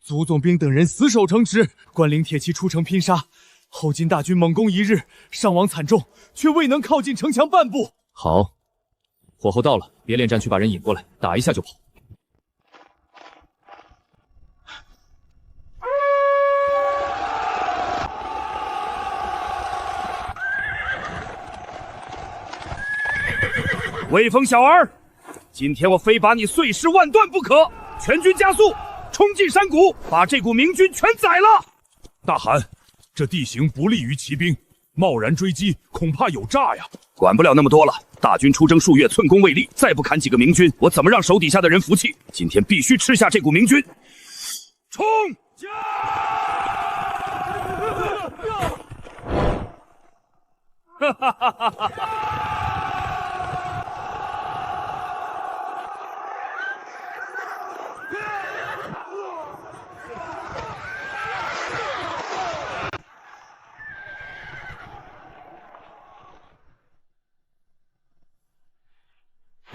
祖总兵等人死守城池，关灵铁骑出城拼杀。后金大军猛攻1日，伤亡惨重，却未能靠近城墙半步。好，火候到了，别恋战区把人引过来，打一下就跑。威风小儿，今天我非把你碎尸万段不可！全军加速，冲进山谷，把这股明军全宰了！大汗，这地形不利于骑兵，贸然追击恐怕有诈呀！管不了那么多了，大军出征数月，寸功未立，再不砍几个明军，我怎么让手底下的人服气？今天必须吃下这股明军！冲！哈哈哈哈哈哈！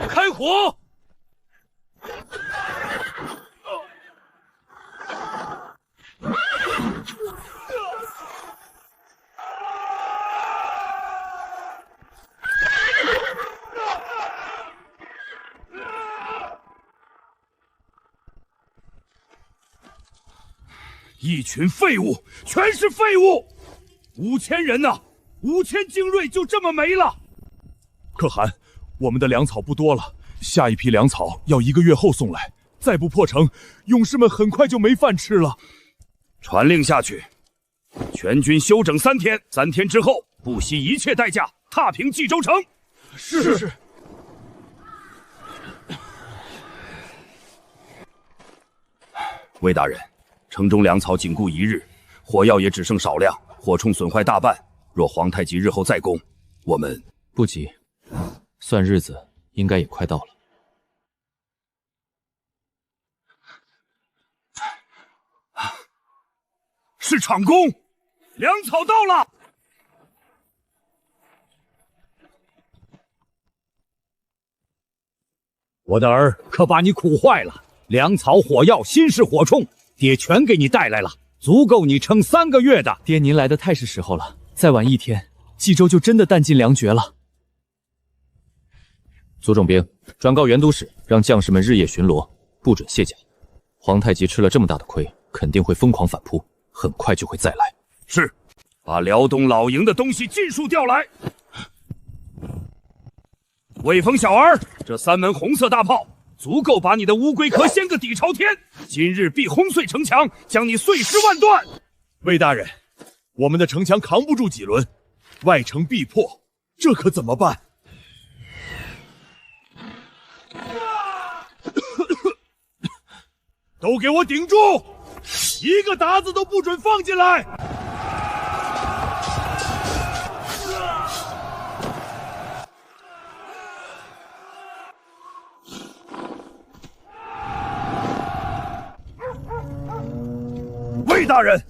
开火！一群废物，全是废物！5000人呐，5000精锐就这么没了。可汗，我们的粮草不多了，下一批粮草要1个月后送来，再不破城，勇士们很快就没饭吃了。传令下去，全军休整3天，3天之后不惜一切代价踏平冀州城。是。魏大人，城中粮草仅顾1日，火药也只剩少量，火铳损坏大半。若皇太极日后再攻，我们不急，算日子应该也快到了。是场攻，粮草到了。我的儿可把你苦坏了，粮草、火药、新式火铳，爹全给你带来了，足够你撑3个月的。爹，您来的太是时候了，再晚1天，冀州就真的弹尽粮绝了。左重兵，转告袁都使，让将士们日夜巡逻，不准卸甲。皇太极吃了这么大的亏，肯定会疯狂反扑，很快就会再来。是，把辽东老营的东西尽数调来。魏峰小儿，这3门红色大炮足够把你的乌龟壳掀个底朝天。今日必轰碎城墙，将你碎尸万段。魏大人，我们的城墙扛不住几轮，外城必破，这可怎么办？都给我顶住！一个鞑子都不准放进来！魏大人，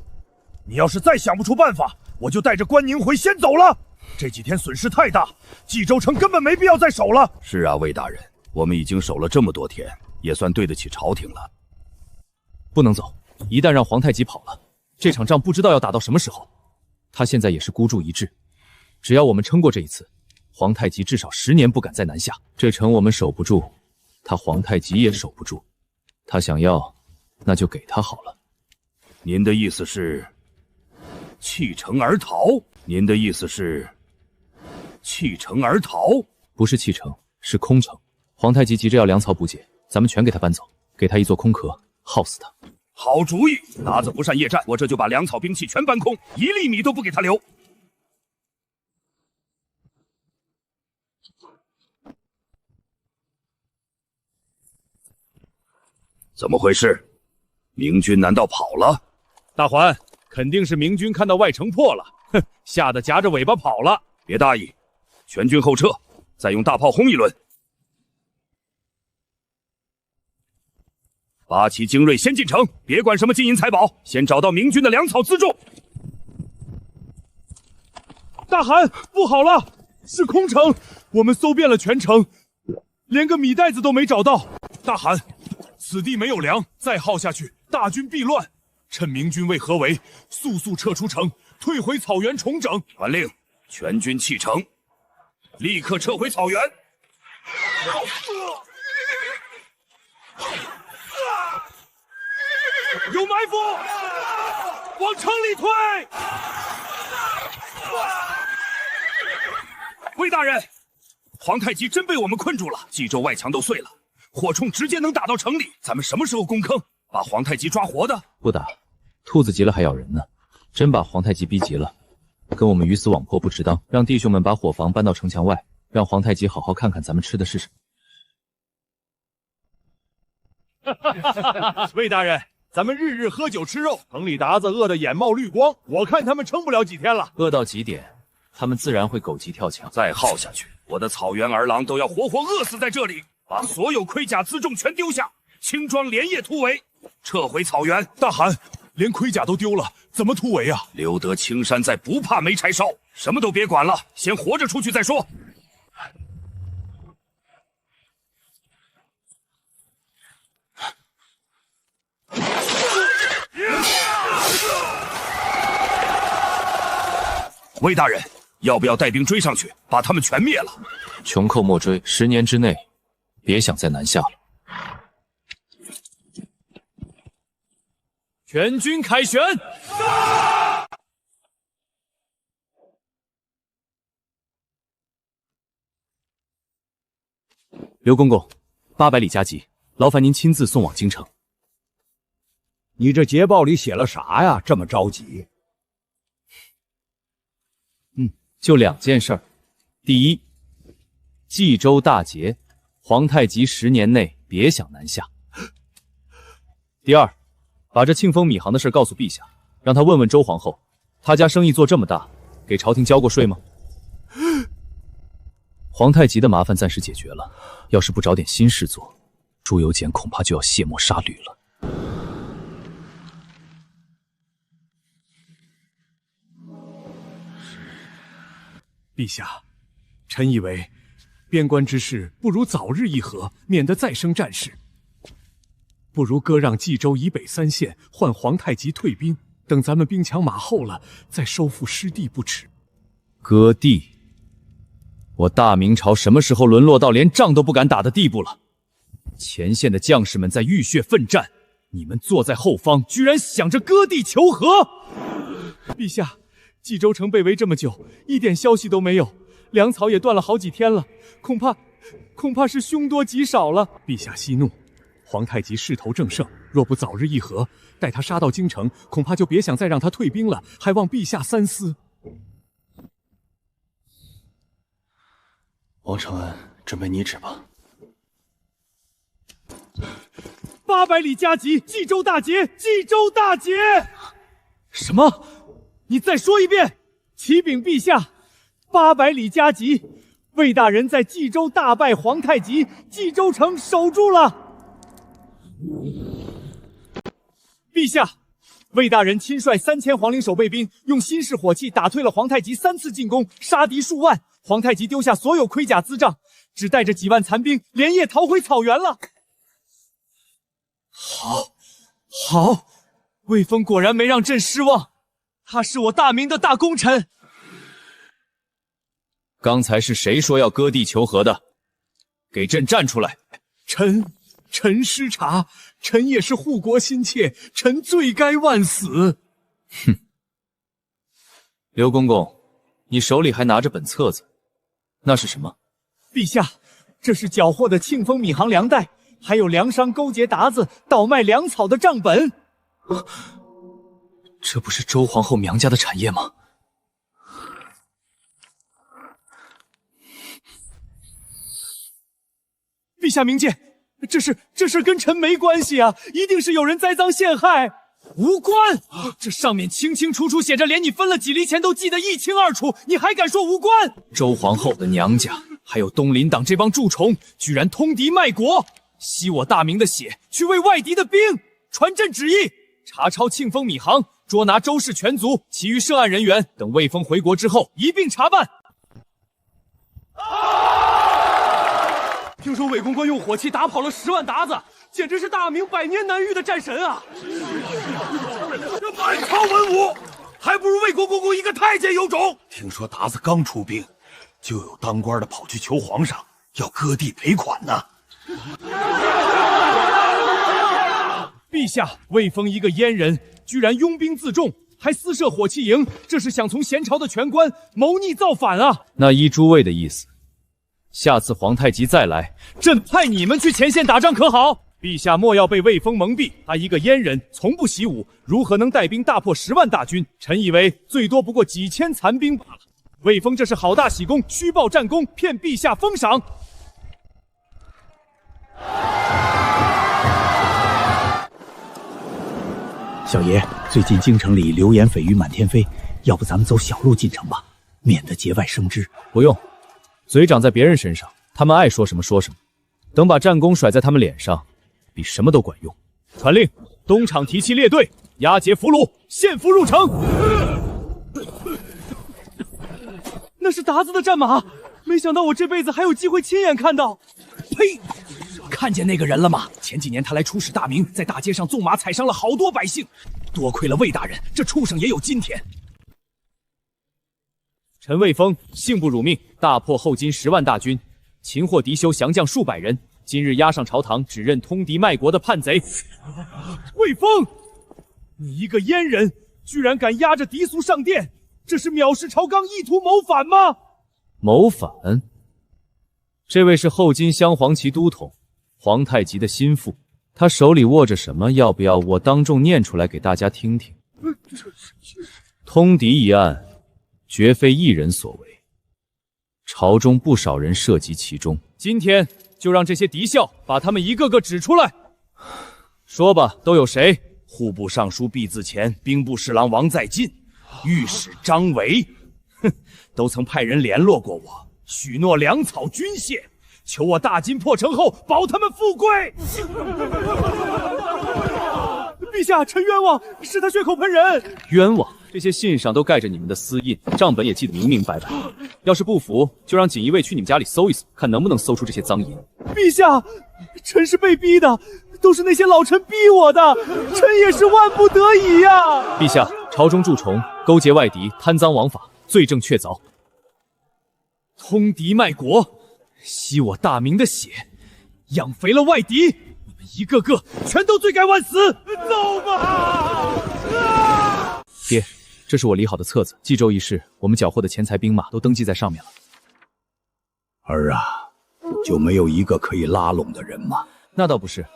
你要是再想不出办法，我就带着关宁回先走了。这几天损失太大，冀州城根本没必要再守了。是啊，魏大人，我们已经守了这么多天，也算对得起朝廷了。不能走，一旦让皇太极跑了，这场仗不知道要打到什么时候。他现在也是孤注一掷，只要我们撑过这一次，皇太极至少10年不敢再南下。这城我们守不住，他皇太极也守不住。他想要，那就给他好了。您的意思是弃城而逃？您的意思是弃城而逃？不是弃城，是空城。皇太极急着要粮草补给，咱们全给他搬走，给他一座空壳，耗死他。好主意，鞑子不善夜战，我这就把粮草兵器全搬空，1粒米都不给他留。怎么回事？明军难道跑了？大环，肯定是明军看到外城破了，哼，吓得夹着尾巴跑了。别大意，全军后撤，再用大炮轰一轮。8旗精锐先进城，别管什么金银财宝，先找到明军的粮草辎重。大汗，不好了，是空城，我们搜遍了全城，连个米袋子都没找到。大汗，此地没有粮，再耗下去，大军必乱。趁明军未合围，速速撤出城，退回草原重整。传令，全军弃城，立刻撤回草原。有埋伏，往城里退！魏大人，皇太极真被我们困住了，冀州外墙都碎了，火铳直接能打到城里，咱们什么时候攻坑，把皇太极抓活的？不打，兔子急了还咬人呢。真把皇太极逼急了，跟我们鱼死网破不值当。让弟兄们把伙房搬到城墙外，让皇太极好好看看咱们吃的是什么。魏大人，咱们日日喝酒吃肉，城里鞑子饿得眼冒绿光，我看他们撑不了几天了。饿到极点，他们自然会狗急跳墙。再耗下去，我的草原儿郎都要活活饿死在这里。把所有盔甲辎重全丢下，轻装连夜突围，撤回草原。大汗，连盔甲都丢了，怎么突围啊？留得青山在，不怕没柴烧。什么都别管了，先活着出去再说。魏大人，要不要带兵追上去，把他们全灭了？穷寇莫追，10年之内，别想再南下了。全军凯旋！刘公公，800里加急，劳烦您亲自送往京城。你这捷报里写了啥呀？这么着急？就2件事儿。第一，冀州大捷，皇太极10年内别想南下。第二，把这庆丰米行的事告诉陛下，让他问问周皇后，他家生意做这么大，给朝廷交过税吗？皇太极的麻烦暂时解决了，要是不找点新事做，朱由检恐怕就要卸磨杀驴了。陛下，臣以为边关之事不如早日议和，免得再生战事。不如割让冀州以北3县，换皇太极退兵，等咱们兵强马厚了，再收复失地不迟。割地？我大明朝什么时候沦落到连仗都不敢打的地步了？前线的将士们在浴血奋战，你们坐在后方，居然想着割地求和！陛下。冀州城被围这么久，一点消息都没有，粮草也断了好几天了，恐怕是凶多吉少了。陛下息怒，皇太极势头正盛，若不早日议和，待他杀到京城，恐怕就别想再让他退兵了，还望陛下三思。王承恩，准备拟旨吧。800里加急，冀州大捷，冀州大捷！什么？你再说一遍！启禀陛下，800里加急，魏大人在冀州大败皇太极，冀州城守住了。陛下，魏大人亲率3000皇陵守备兵，用新式火器打退了皇太极3次进攻，杀敌数万。皇太极丢下所有盔甲资帐，只带着几万残兵，连夜逃回草原了。好，魏峰果然没让朕失望。他是我大明的大功臣。刚才是谁说要割地求和的？给朕站出来！臣失察，臣也是护国心切，臣罪该万死。哼！刘公公，你手里还拿着本册子，那是什么？陛下，这是缴获的庆丰米行粮袋，还有粮商勾结鞑子倒卖粮草的账本。这不是周皇后娘家的产业吗？陛下明鉴，这事跟臣没关系啊，一定是有人栽赃陷害。无关，这上面清清楚楚写着，连你分了几厘钱都记得一清二楚，你还敢说无关？周皇后的娘家，还有东林党这帮蛀虫，居然通敌卖国，吸我大明的血，去喂外敌的兵。传朕旨意，查抄庆丰米行，捉拿周氏全族，其余涉案人员等魏峰回国之后一并查办。听说魏公关用火器打跑了10万鞑子，简直是大明100年难遇的战神啊！这满朝文武，还不如魏国公公一个太监有种。听说鞑子刚出兵，就有当官的跑去求皇上要割地赔款呢。陛下，魏峰一个阉人，居然拥兵自重，还私设火器营，这是想从前朝的权官谋逆造反啊！那依诸位的意思，下次皇太极再来，朕派你们去前线打仗，可好？陛下莫要被魏峰蒙蔽，他一个阉人，从不习武，如何能带兵大破10万大军？臣以为最多不过几千残兵罢了。魏峰这是好大喜功，虚报战功，骗陛下封赏。小爷，最近京城里流言蜚语满天飞，要不咱们走小路进城吧，免得节外生枝。不用，嘴长在别人身上，他们爱说什么说什么。等把战功甩在他们脸上，比什么都管用。传令，东厂提骑列队，押解俘虏，献俘入城。那是鞑子的战马，没想到我这辈子还有机会亲眼看到。呸！看见那个人了吗？前几年他来出使大明，在大街上纵马踩伤了好多百姓，多亏了魏大人，这畜生也有今天。臣魏峰幸不辱命，大破后金10万大军，擒获敌修降将数百人，今日押上朝堂，指认通敌卖国的叛贼。魏峰，你一个阉人，居然敢压着嫡俗上殿，这是藐视朝纲，意图谋反吗？谋反？这位是后金镶黄旗都统，皇太极的心腹，他手里握着什么？要不要我当众念出来给大家听听？通敌一案，绝非一人所为，朝中不少人涉及其中。今天就让这些敌校把他们一个个指出来。说吧，都有谁？户部尚书毕自前、兵部侍郎王在晋、御史张维，都曾派人联络过我，许诺粮草军械，求我大金破城后保他们富贵。陛下，臣冤枉，是他血口喷人。冤枉！这些信上都盖着你们的私印，账本也记得明明白白。要是不服，就让锦衣卫去你们家里搜一搜，看能不能搜出这些赃银。陛下，臣是被逼的，都是那些老臣逼我的，臣也是万不得已呀。陛下，朝中蛀虫，勾结外敌，贪赃枉法，罪证确凿。通敌卖国，吸我大明的血，养肥了外敌，你们一个个全都罪该万死！走吧！爹，这是我理好的册子，冀州一事，我们缴获的钱财兵马都登记在上面了。儿啊，就没有一个可以拉拢的人吗？那倒不是，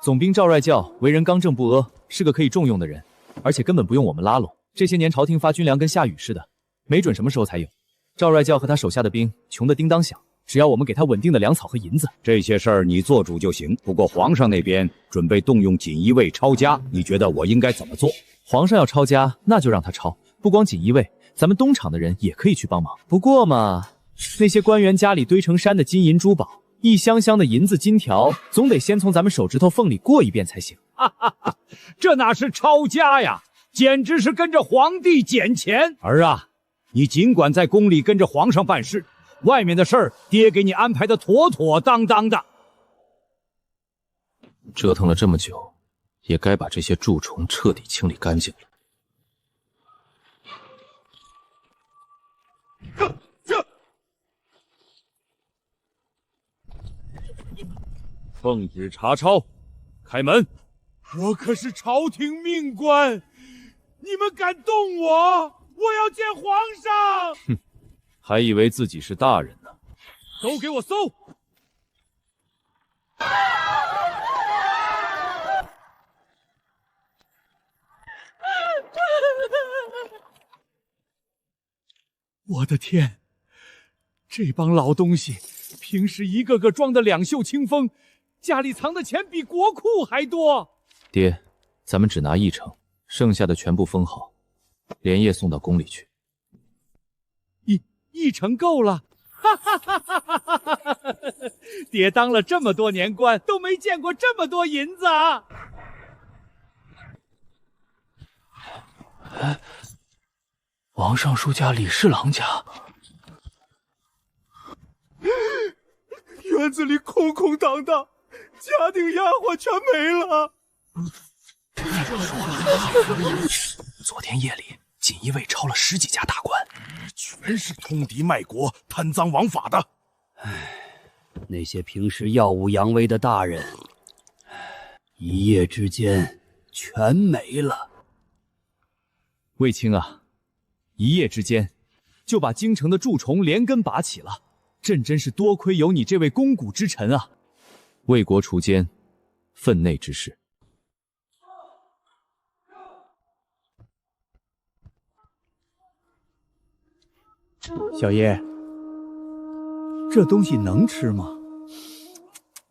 总兵赵帅教为人刚正不阿，是个可以重用的人，而且根本不用我们拉拢。这些年朝廷发军粮跟下雨似的，没准什么时候才有。赵帅教和他手下的兵穷得叮当响，只要我们给他稳定的粮草和银子，这些事儿你做主就行。不过皇上那边准备动用锦衣卫抄家，你觉得我应该怎么做？皇上要抄家，那就让他抄，不光锦衣卫，咱们东厂的人也可以去帮忙。不过嘛，那些官员家里堆成山的金银珠宝，一箱箱的银子金条，总得先从咱们手指头缝里过一遍才行。哈哈哈，这哪是抄家呀，简直是跟着皇帝捡钱。儿啊，你尽管在宫里跟着皇上办事，外面的事儿爹给你安排的妥妥当当的。折腾了这么久，也该把这些蛀虫彻底清理干净了。奉旨查抄，开门。我可是朝廷命官，你们敢动我，我要见皇上！哼，还以为自己是大人呢。都给我搜！我的天，这帮老东西平时一个个装得两袖清风，家里藏的钱比国库还多。爹，咱们只拿1成，剩下的全部封好，连夜送到宫里去。1成够了。哈哈哈哈哈哈！爹当了这么多年官，都没见过这么多银子啊！王尚书家、李侍郎家，院子里空空荡荡，家丁丫鬟全没了。昨天夜里，锦衣卫抄了10几家大官，全是通敌卖国、贪赃枉法的。那些平时耀武扬威的大人，一夜之间全没了。卫青啊，一夜之间就把京城的蛀虫连根拔起了，朕真是多亏有你这位肱骨之臣啊！为国除奸，分内之事。小爷，这东西能吃吗？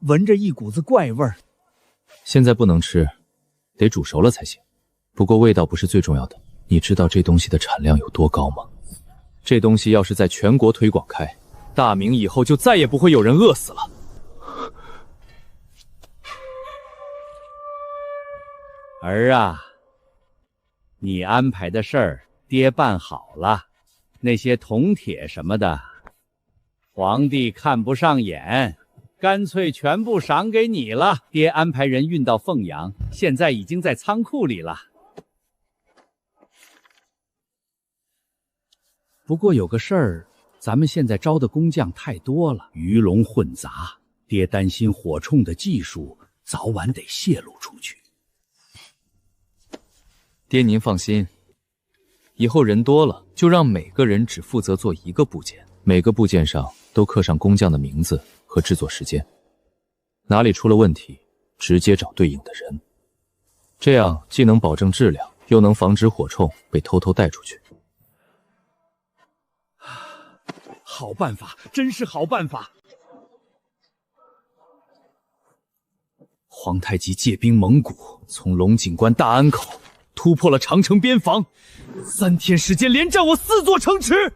闻着一股子怪味儿。现在不能吃，得煮熟了才行。不过味道不是最重要的。你知道这东西的产量有多高吗？这东西要是在全国推广开，大明以后就再也不会有人饿死了。儿啊，你安排的事儿，爹办好了。那些铜铁什么的，皇帝看不上眼，干脆全部赏给你了。爹安排人运到凤阳，现在已经在仓库里了。不过有个事儿，咱们现在招的工匠太多了，鱼龙混杂，爹担心火铳的技术早晚得泄露出去。爹您放心，以后人多了，就让每个人只负责做一个部件，每个部件上都刻上工匠的名字和制作时间，哪里出了问题，直接找对应的人。这样既能保证质量，又能防止火铳被偷偷带出去。好办法，真是好办法！皇太极借兵蒙古，从龙井关大安口突破了长城边防，3天时间连占我4座城池。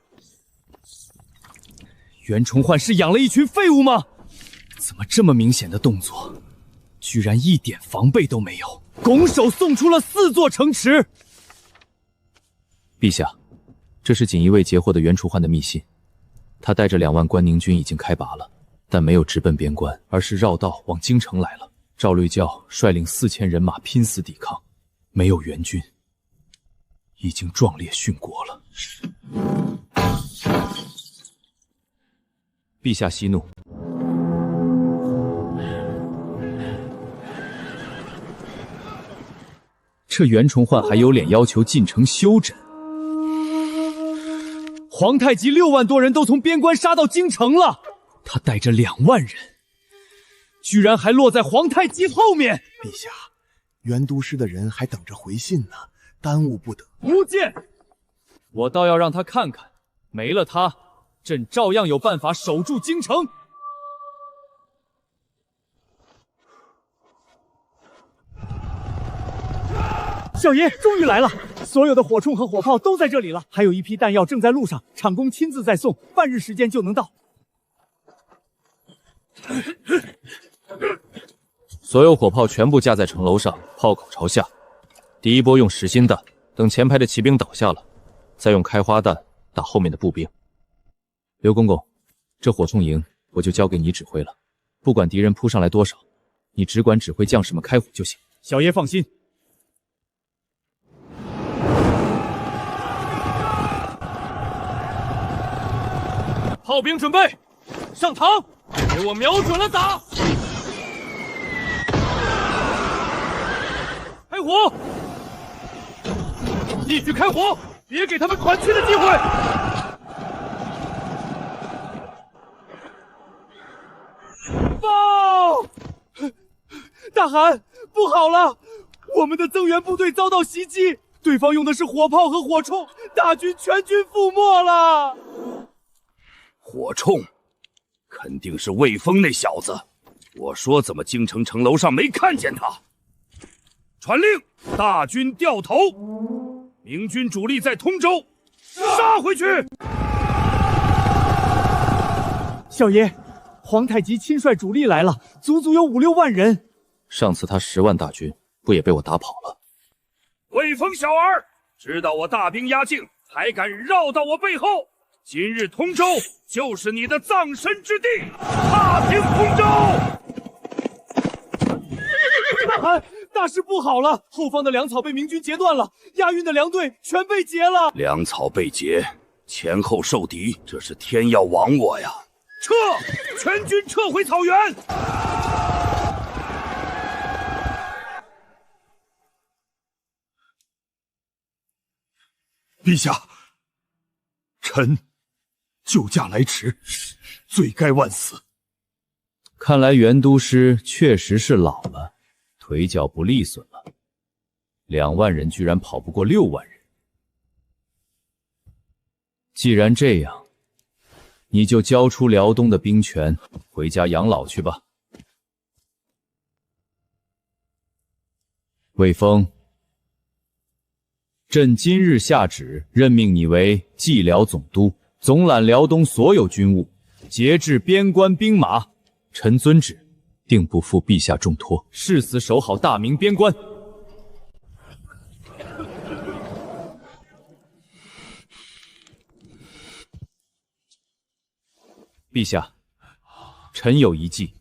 袁崇焕是养了一群废物吗？怎么这么明显的动作，居然一点防备都没有，拱手送出了4座城池？陛下，这是锦衣卫截获的袁崇焕的密信，他带着2万关宁军已经开拔了，但没有直奔边关，而是绕道往京城来了。赵律教率领4000人马拼死抵抗，没有援军，已经壮烈殉国了。陛下息怒。这袁崇焕还有脸要求进城休整？皇太极6万多人都从边关杀到京城了，他带着2万人，居然还落在皇太极后面。陛下，袁都师的人还等着回信呢，耽误不得。不见，我倒要让他看看，没了他，朕照样有办法守住京城。小爷终于来了，所有的火铳和火炮都在这里了，还有一批弹药正在路上，厂工亲自在送，半日时间就能到。所有火炮全部架在城楼上，炮口朝下。第一波用实心弹，等前排的骑兵倒下了，再用开花弹打后面的步兵。刘公公，这火铳营我就交给你指挥了，不管敌人扑上来多少，你只管指挥将士们开火就行。小爷放心。炮兵准备，上膛，给我瞄准了打！开火！继续开火，别给他们喘气的机会！报！大汗，不好了，我们的增援部队遭到袭击，对方用的是火炮和火铳，大军全军覆没了。火铳，肯定是魏峰那小子。我说怎么京城城楼上没看见他？传令，大军掉头，明军主力在通州，杀回去！小爷，皇太极亲率主力来了，足足有5、6万人。上次他10万大军，不也被我打跑了？魏峰小儿，知道我大兵压境，还敢绕到我背后？今日通州就是你的葬身之地，踏平通州！大汗，大事不好了，后方的粮草被明军截断了，押运的粮队全被劫了。粮草被劫，前后受敌，这是天要亡我呀！撤，全军撤回草原！陛下，臣救驾来迟，罪该万死。看来袁都师确实是老了，腿脚不利索了。2万人居然跑不过6万人。既然这样，你就交出辽东的兵权，回家养老去吧。魏峰，朕今日下旨任命你为蓟辽总督，总揽辽东所有军务，节制边关兵马。臣遵旨，定不负陛下重托，誓死守好大明边关。陛下，臣有一计，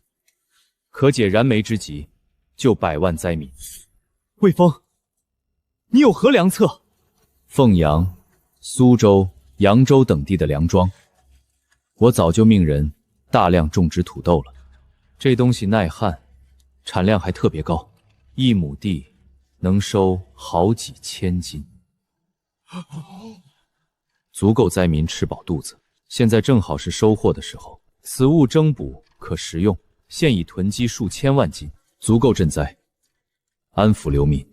可解燃眉之急，救100万灾民。魏峰，你有何良策？凤阳、苏州、扬州等地的粮庄，我早就命人大量种植土豆了。这东西耐旱，产量还特别高，1亩地能收好几千斤，足够灾民吃饱肚子。现在正好是收获的时候，此物蒸补可食用，现已囤积数千万斤，足够赈灾，安抚流民。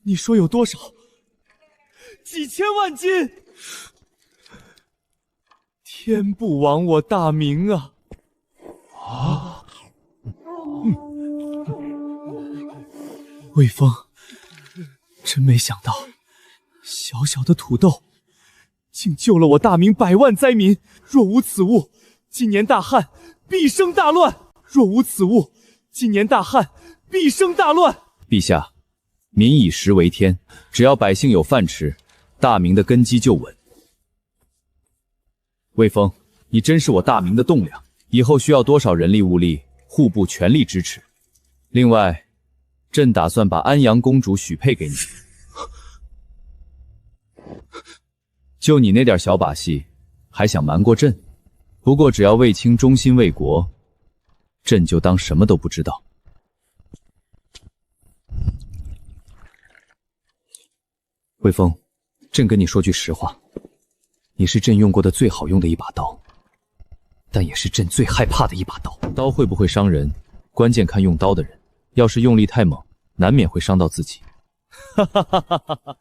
你说有多少？几千万斤！天不亡我大明啊！魏峰，真没想到，小小的土豆，竟救了我大明100万灾民。若无此物，今年大旱，必生大乱。若无此物，今年大旱，必生大乱。陛下，民以食为天，只要百姓有饭吃，大明的根基就稳。魏峰，你真是我大明的栋梁，以后需要多少人力物力，户部全力支持。另外，朕打算把安阳公主许配给你。就你那点小把戏，还想瞒过朕？不过只要卫青忠心为国，朕就当什么都不知道。魏峰，朕跟你说句实话，你是朕用过的最好用的一把刀，但也是朕最害怕的一把刀。刀会不会伤人，关键看用刀的人。要是用力太猛，难免会伤到自己。哈哈哈哈哈哈！